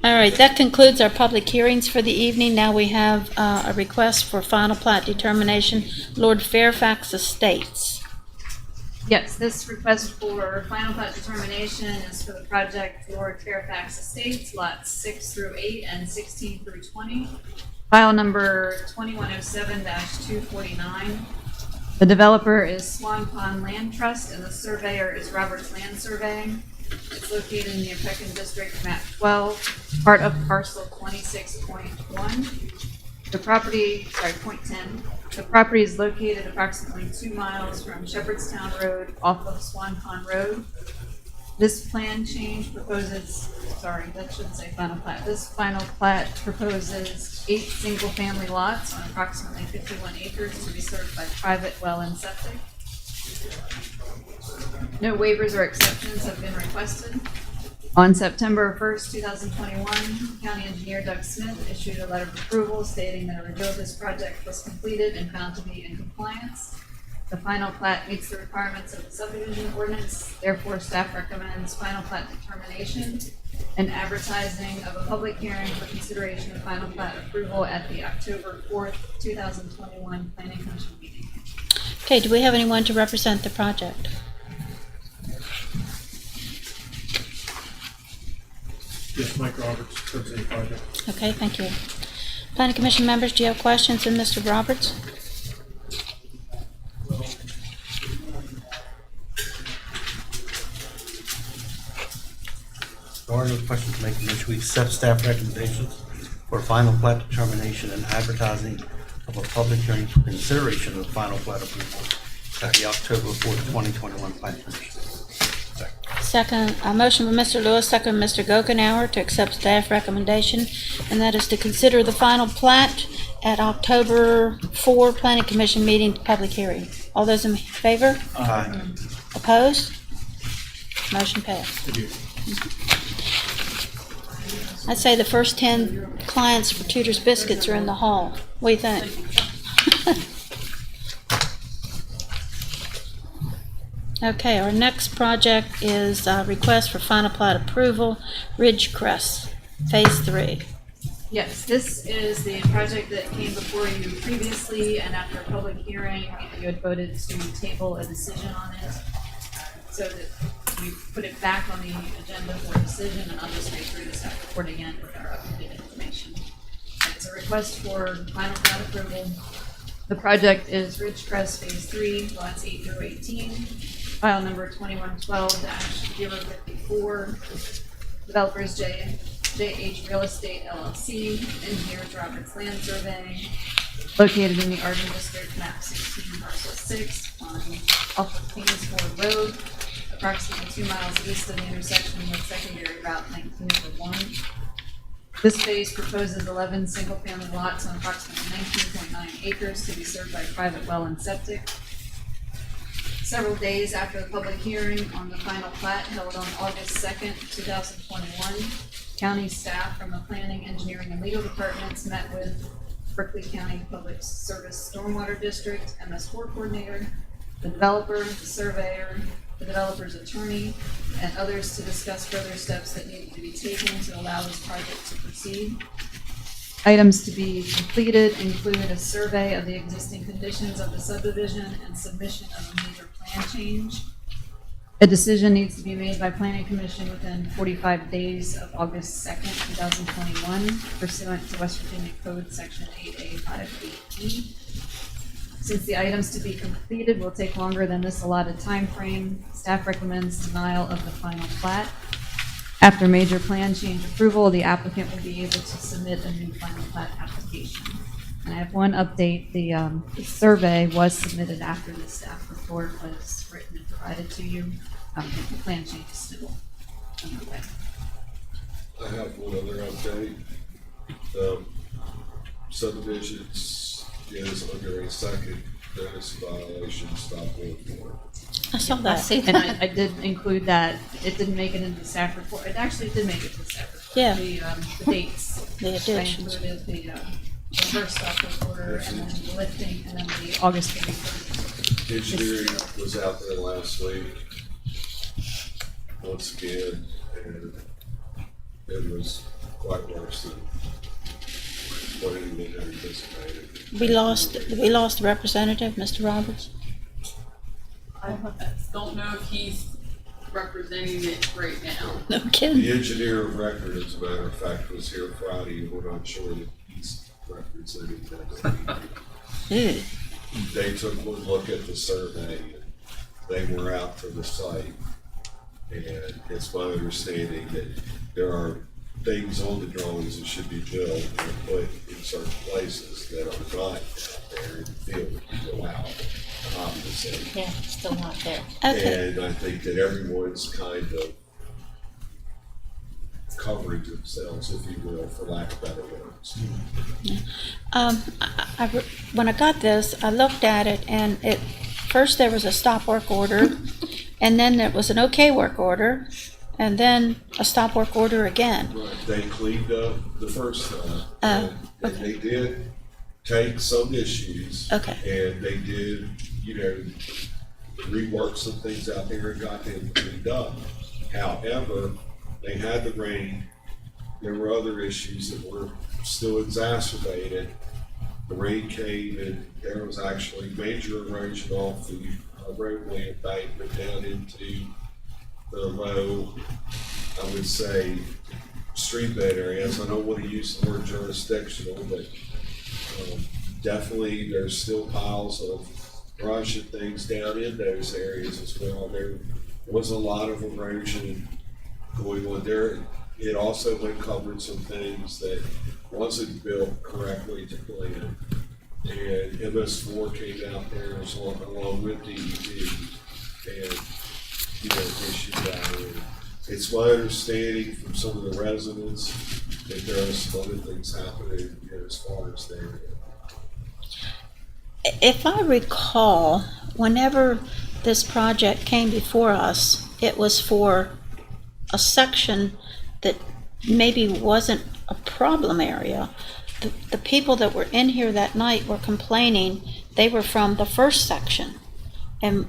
All right, that concludes our public hearings for the evening. Now we have a request for final plat determination, Lord Fairfax Estates. Yes, this request for final plat determination is for the project Lord Fairfax Estates, lots 6 through 8 and 16 through 20. File number 2107-249. The developer is Swan Pond Land Trust, and the surveyor is Roberts Land Surveying. It's located in the Pekin District, map 12, part of parcel 26.1. The property, point 10. The property is located approximately 2 miles from Shepherdstown Road off of Swan Pond Road. This plan change proposes, that shouldn't say final plat. This final plat proposes 8 single-family lots on approximately 51 acres to be served by private well and septic. No waivers or exceptions have been requested. On September 1st, 2021, County Engineer Doug Smith issued a letter of approval stating that a review of this project was completed and found to be in compliance. The final plat meets the requirements of the subdivision ordinance, therefore staff recommends final plat determination and advertising of a public hearing for consideration of final plat approval at the October 4th, 2021 Planning Commission meeting. Okay, do we have anyone to represent the project? Yes, Mike Roberts, representing project. Okay, thank you. Planning Commission members, do you have questions of Mr. Roberts? There are no questions to make a motion. We accept staff recommendations for final plat determination and advertising of a public hearing for consideration of the final plat approval at the October 4th, 2021 Planning Commission. Second, a motion by Mr. Lewis, second by Mr. Gokenhour to accept staff recommendation, and that is to consider the final plat at October 4 Planning Commission meeting public hearing. All those in favor? Aye. Opposed? Motion passed. Thank you. I'd say the first 10 clients for Tudor's Biscuits are in the hall. What do you think? Okay, our next project is request for final plat approval, Ridge Crest, Phase 3. Yes, this is the project that came before you previously, and after a public hearing, you had voted to table a decision on it, so that we put it back on the agenda for decision, and I'll just make through the staff report again with our updated information. It's a request for final plat approval. The project is Ridge Crest Phase 3, lots 8 through 18, file number 2112-054, developers JH Real Estate LLC, engineers Roberts Land Survey, located in the Arden District, map 16, parcel 6, off of Kingsford Road, approximately 2 miles east of the intersection with secondary route 1901. This phase proposes 11 single-family lots on approximately 19.9 acres to be served by private well and septic. Several days after the public hearing on the final plat held on August 2nd, 2021, county staff from the planning, engineering, and legal departments met with Berkeley County Public Service Stormwater District, MS4 coordinator, the developer, the surveyor, the developer's attorney, and others to discuss further steps that need to be taken to allow this project to proceed. Items to be completed include a survey of the existing conditions of the subdivision and submission of a major plan change. A decision needs to be made by Planning Commission within 45 days of August 2nd, 2021, pursuant to West Virginia Code Section 8A58E. Since the items to be completed will take longer than this allotted time frame, staff recommends denial of the final plat. After major plan change approval, the applicant will be able to submit a new final plat application. And I have one update. The survey was submitted after the staff report was written and provided to you. The plan change is still underway. I have one other update. The subdivisions is under a second notice violation, stop work order. I saw that. And I did include that. It didn't make it into the staff report. It actually did make it to the staff report. Yeah. The dates. The additions. I included the first stop work order, and then the lifting, and then the August 31st. Engineering was out there last week, once again, and it was quite worse than what anyone had anticipated. We lost the representative, Mr. Roberts. I don't know if he's representing it right now. No kidding. The engineer of record, as a matter of fact, was here Friday, and we're not sure that he's representing that. They took one look at the survey, and they were out to the site, and it's my understanding that there are things on the drawings that should be built and put in certain places that are not out there in the field that you go out, obviously. Yeah, still not there. Okay. And I think that everyone's kind of covering themselves, if you will, for lack of better words. When I got this, I looked at it, and first there was a stop work order, and then there was an okay work order, and then a stop work order again. Right, they cleaned up the first time, and they did take some issues. Okay. And they did, rework some things out there and got them cleaned up. However, they had the rain. There were other issues that were still exacerbated. The rain came, and there was actually major erosion off the roadway embankment down into the low, I would say, stream bed areas. I don't want to use the word jurisdictional, but definitely there's still piles of brush and things down in those areas as well. There was a lot of erosion going on there. It also uncovered some things that wasn't built correctly to plan. And MS4 came out there along with DEP and issued that. And it's my understanding from some of the residents that there are some other things happening as far as there. If I recall, whenever this project came before us, it was for a section that maybe wasn't a problem area. The people that were in here that night were complaining, they were from the first section. And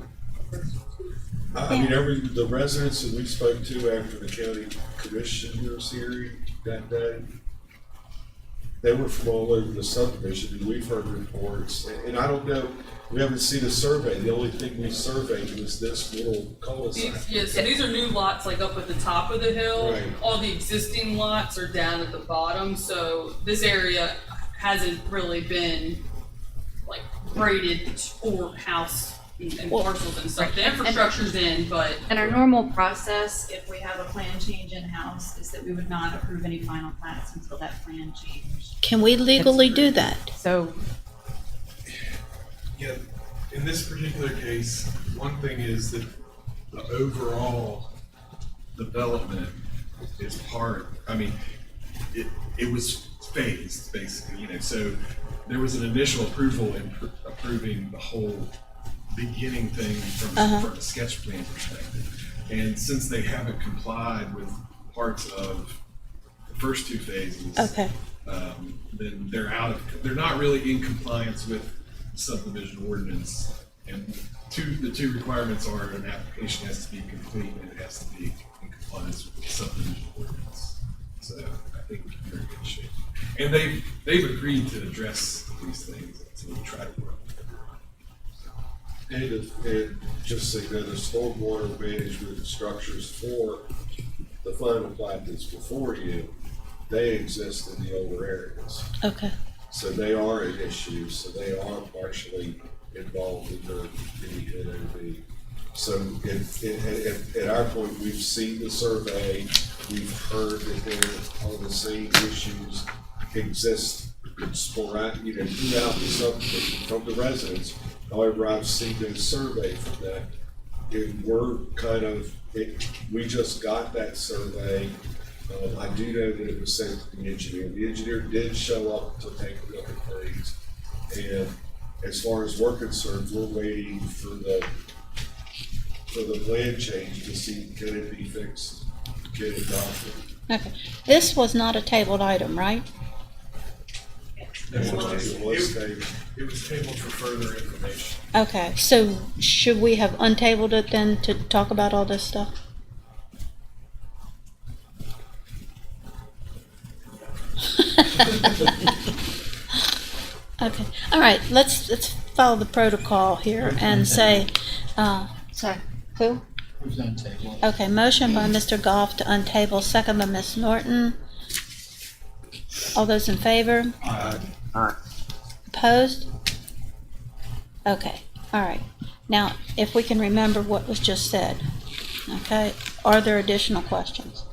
I mean, the residents that we spoke to after the county commissioners hearing that day, they were from all over the subdivision, and we've heard reports, and I don't know, we haven't seen a survey. The only thing we surveyed was this little cul-de-sac. So these are new lots like up at the top of the hill. Right. All the existing lots are down at the bottom, so this area hasn't really been like graded for house and parcels and stuff. The infrastructure's in, but. And our normal process, if we have a plan change in-house, is that we would not approve any final plats until that plan change. can we legally do that? So, Yeah, in this particular case, one thing is that the overall development is it was phased, basically, so there was an initial approval in approving the whole beginning thing from a sketch plan perspective. And since they haven't complied with parts of the first two phases, Okay, then they're not really in compliance with subdivision ordinance. And the two requirements are an application has to be complete and it has to be in compliance with the subdivision ordinance. So I think we're in good shape. And they've agreed to address these things, so we try to work. And just so you know, the stormwater management structures for the final plat that's before you, they exist in the older areas. okay. So they are an issue, so they are partially involved in the NOV. So at our point, we've seen the survey, we've heard that all the same issues exist throughout the subdivision from the residents. However, I've seen a survey from that, and we just got that survey. I do know that it was sent to the engineer. The engineer did show up to take a look at things, and as far as we're concerned, we're waiting for the plan change to see can it be fixed, get it adopted. Okay, this was not a tabled item, right? It was tabled. It was tabled for further information. Okay, so should we have untabled it then to talk about all this stuff? Okay, all right, let's follow the protocol here and say, sorry, who? Who's on table? Okay, motion by Mr. Goff to untable, second by Ms. Norton. All those in favor? Aye. Opposed? Okay, all right. Now, if we can remember what was just said, okay? Are there additional questions?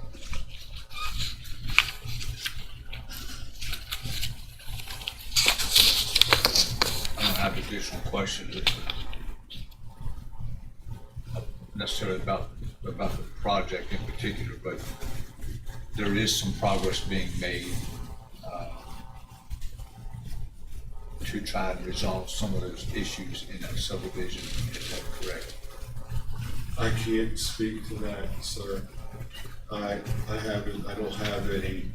I don't have additional questions necessarily about the project in particular, but there is some progress being made to try and resolve some of those issues in that subdivision. Is that correct? I can't speak to that, sir. I don't have any.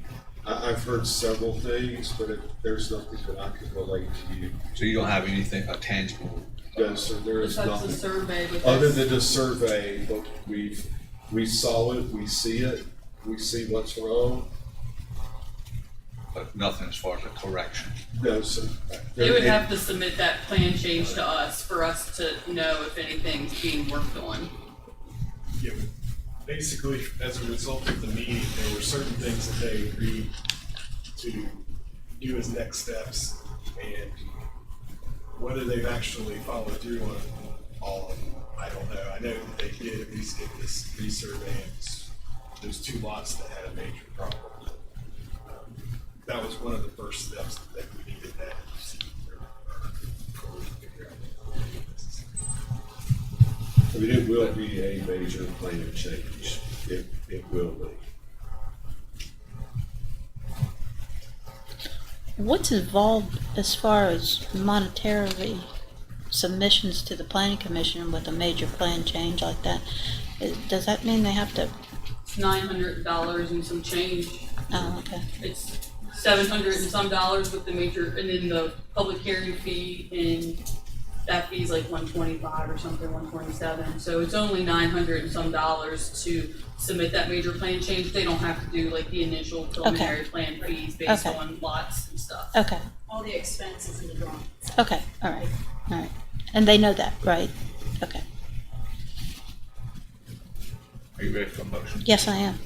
I've heard several things, but there's nothing that I can relate to you. So you don't have anything tangible? No, sir, there is Besides the nothing. survey, but Other that's- than the survey, but we saw it, we see it, we see what's wrong. But nothing as far as a correction? No, sir. They would have to submit that plan change to us for us to know if anything's being worked on. Yeah, basically, as a result of the meeting, there were certain things that they agreed to do as next steps, and whether they've actually followed through on all of them, I don't know. I know that they did at least get this resurvey of those two lots that had a major problem. That was one of the first steps that we needed that to see before we figure out what this is. I mean, it will be a major plan change. It will be. What's involved as far as monetarily submissions to the planning commission with a major plan change like that? Does that mean they have to, It's $900 and some change. Oh, okay. It's $700 and some with the major, and then the public hearing fee, and that fee's like $125 or something, $127. So it's only $900 and some to submit that major plan change. They don't have to do like the initial preliminary plan fees based Okay. on lots and stuff. Okay, All the expenses in the drawing. okay, all right. And they know that, right? Okay. Are you ready for a motion? Yes, I am.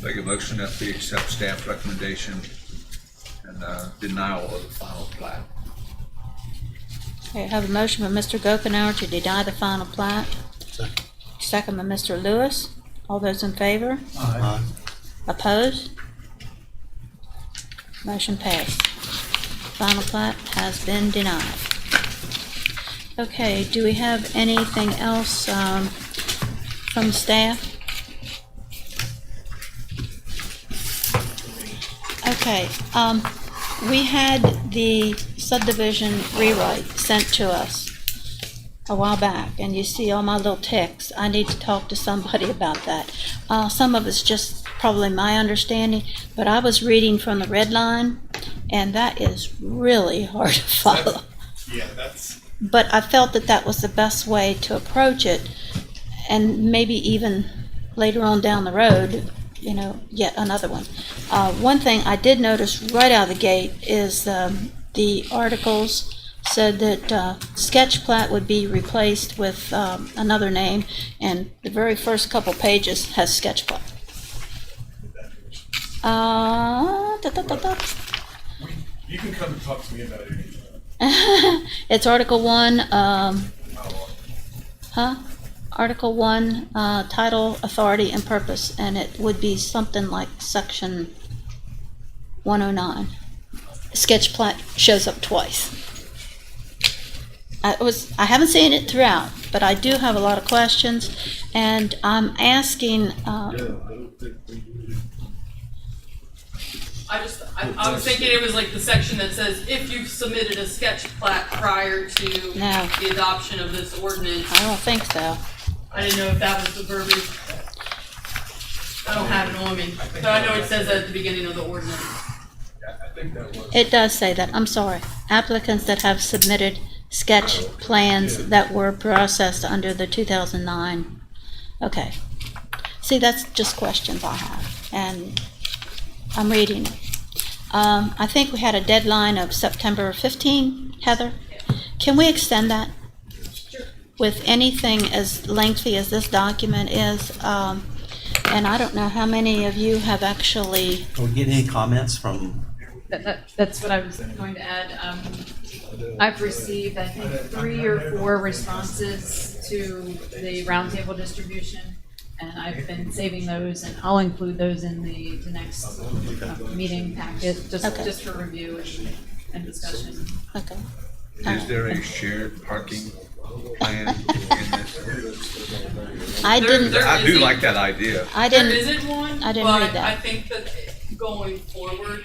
Make a motion that we accept staff recommendation and denial of the final plat. Okay, I have a motion by Mr. Gokenhour to deny the final plat. Second by Mr. Lewis. All those in favor? Aye. Opposed? Motion passed. Final plat has been denied. Okay, do we have anything else from staff? Okay, we had the subdivision rewrite sent to us a while back, and you see all my little ticks. I need to talk to somebody about that. Some of it's just probably my understanding, but I was reading from the red line, and that is really hard to follow. Yeah, that's, But I felt that that was the best way to approach it, and maybe even later on down the road, you know, yet another one. One thing I did notice right out of the gate is the articles said that sketch plat would be replaced with another name, and the very first couple pages has sketch plat. you can come and talk to me about it anytime. It's Article 1, Article 1, title, authority, and purpose, and it would be something like Section 109. Sketch plat shows up twice. I haven't seen it throughout, but I do have a lot of questions, and I'm asking, I was thinking it was like the section that says, if you've submitted a sketch plat prior to No. the adoption of this ordinance. I don't think so. I didn't know if that was the verbiage. I don't have it on me, so I know it says that at the beginning of the ordinance. I think that was. It does say that, I'm sorry. Applicants that have submitted sketch plans that were processed under the 2009. Okay. See, that's just questions I have, and I'm reading it. I think we had a deadline of September 15, Heather. Can we extend that? With anything as lengthy as this document is? And I don't know how many of you have actually. Can we get any comments from? That's what I was going to add. I've received, I think, 3 or 4 responses to the roundtable distribution, and I've been saving those, and I'll include those in the next meeting packet, just for review and discussion. Okay. Is there a shared parking plan in this? I didn't. I do like that idea. I didn't. There isn't one, I didn't read but that. I think that going forward,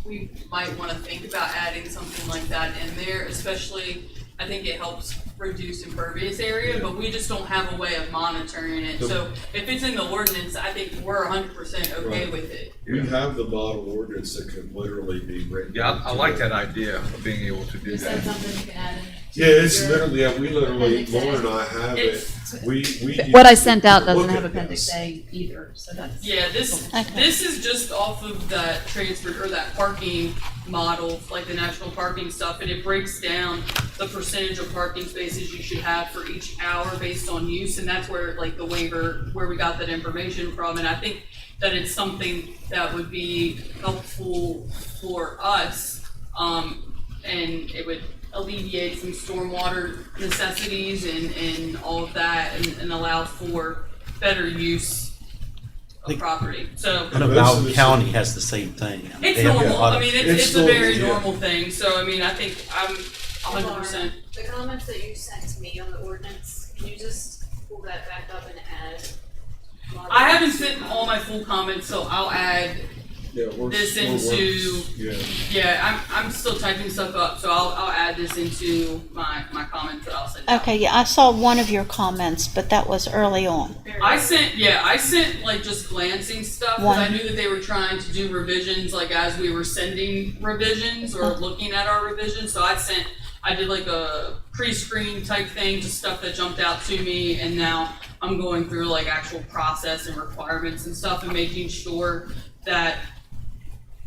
we might want to think about adding something like that in there, especially, I think it helps reduce impervious area, but we just don't have a way of monitoring it. So if it's in the ordinance, I think we're 100% okay Right. with it. You have the model ordinance that can literally be written. Yeah, I like that idea of being able to do Is that that. something you can add in? Yeah, it's literally, yeah, we literally, Appendix A. Lauren and I have it. We What I sent out doesn't look have at Appendix this. A either, so that's. Yeah, this is just off of that transfer, or that parking model, like the national parking stuff, and it breaks down the percentage of parking spaces you should have for each hour based on use, and that's where, like, the waiver, where we got that information from, and I think that it's something that would be helpful for us, and it would alleviate some stormwater necessities and all of that, and allow for better use of property, so. I know Bowden County has the same thing. It's They have a normal, lot I of- mean, it's a very yeah. normal thing, so I mean, I think I'm 100%. The comments that you sent to me on the ordinance, can you just pull that back up and add? I haven't sent all my full comments, so I'll add Yeah, this we're into, yeah. yeah, I'm still typing stuff up, so I'll add this into my comments that I'll send out. Okay, yeah, I saw one of your comments, but that was early on. I sent like just glancing stuff, because I One. knew that they were trying to do revisions, like as we were sending revisions or looking at our revisions, so I did like a pre-screen type thing, just stuff that jumped out to me, and now I'm going through like actual process and requirements and stuff and making sure that,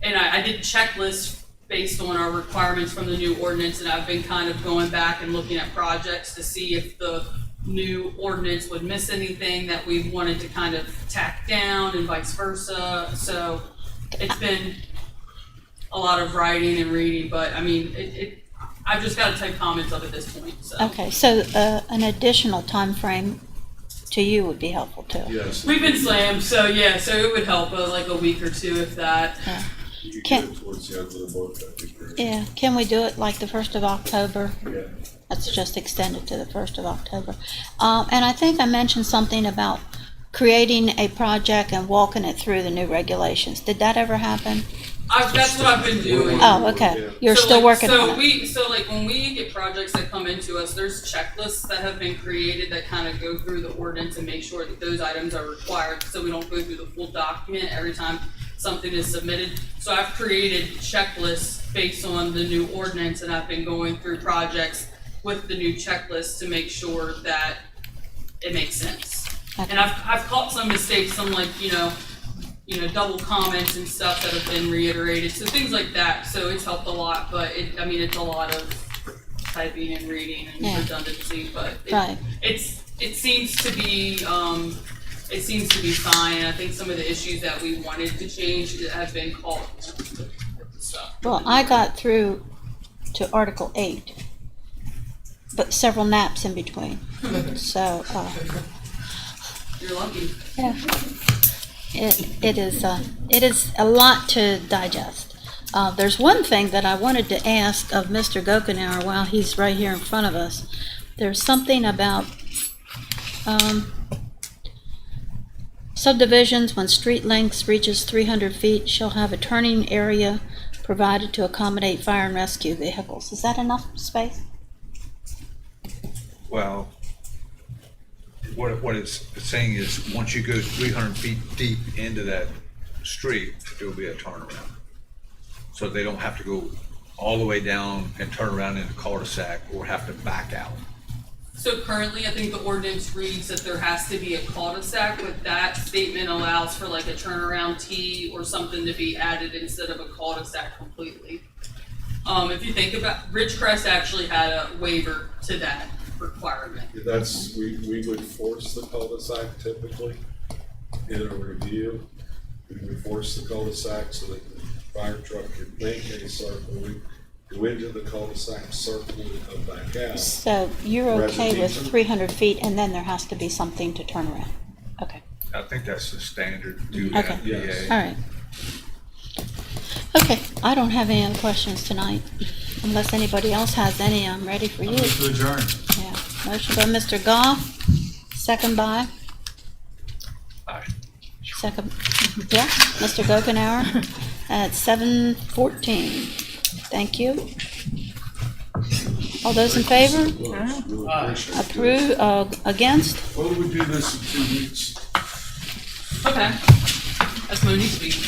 and I did checklists based on our requirements from the new ordinance, and I've been kind of going back and looking at projects to see if the new ordinance would miss anything that we wanted to kind of tack down and vice versa. So it's been a lot of writing and reading, but I mean, I've just got to type comments up at this point, so. Okay, so an additional time frame to you would be helpful too. Yes. We've been slammed, so yeah, so it would help like a week or two if that. Yeah. You Can- get it towards the end of the month, that'd be great. Yeah, can we do it like the 1st of October? Yeah. Let's just extend it to the 1st of October. And I think I mentioned something about creating a project and walking it through the new regulations. Did that ever happen? That's what I've been doing. Oh, okay. You're So, still like, working so on it. like when we get projects that come into us, there's checklists that have been created that kind of go through the ordinance and make sure that those items are required, so we don't go through the full document every time something is submitted. So I've created checklists based on the new ordinance, and I've been going through projects with the new checklist to make sure that it makes sense. Okay. And I've caught some mistakes, some like, you know, double comments and stuff that have been reiterated, so things like that. So it's helped a lot, but it's a lot of typing and reading and Yeah. redundancy, but Right. it seems to be fine. And I think some of the issues that we wanted to change have been caught. So. Well, I got through to Article 8, but several naps in between. So, You're lucky. yeah. It is a lot to digest. There's one thing that I wanted to ask of Mr. Gokenauer while he's right here in front of us. There's something about subdivisions, when street length reaches 300 feet, shall have a turning area provided to accommodate fire and rescue vehicles. Is that enough space? Well, what it's saying is, once you go 300 feet deep into that street, there'll be a turnaround. So they don't have to go all the way down and turn around in the cul-de-sac or have to back out. So currently, I think the ordinance reads that there has to be a cul-de-sac, but that statement allows for like a turnaround T or something to be added instead of a cul-de-sac completely. If you think about, Ridgecrest actually had a waiver to that requirement. That's, we would force the cul-de-sac typically in a review. We would force the cul-de-sac so that the fire truck could make a circle, we go into the cul-de-sac, circle, and come back out. So you're okay with Residential. 300 feet and then there has to be something to turn around? Okay, I think that's the standard due to Okay. NFPA. all right. Okay, I don't have any other questions tonight. Unless anybody else has any, I'm ready for you. Move to adjourn. Yeah, motion by Mr. Goff, second by? Aye. Second, yeah, Mr. Gokenauer at 7:14. Thank you. All those in favor? Really appreciate it. Approve, against? Why don't we do this in 2 weeks? Okay. That's Monique's speech.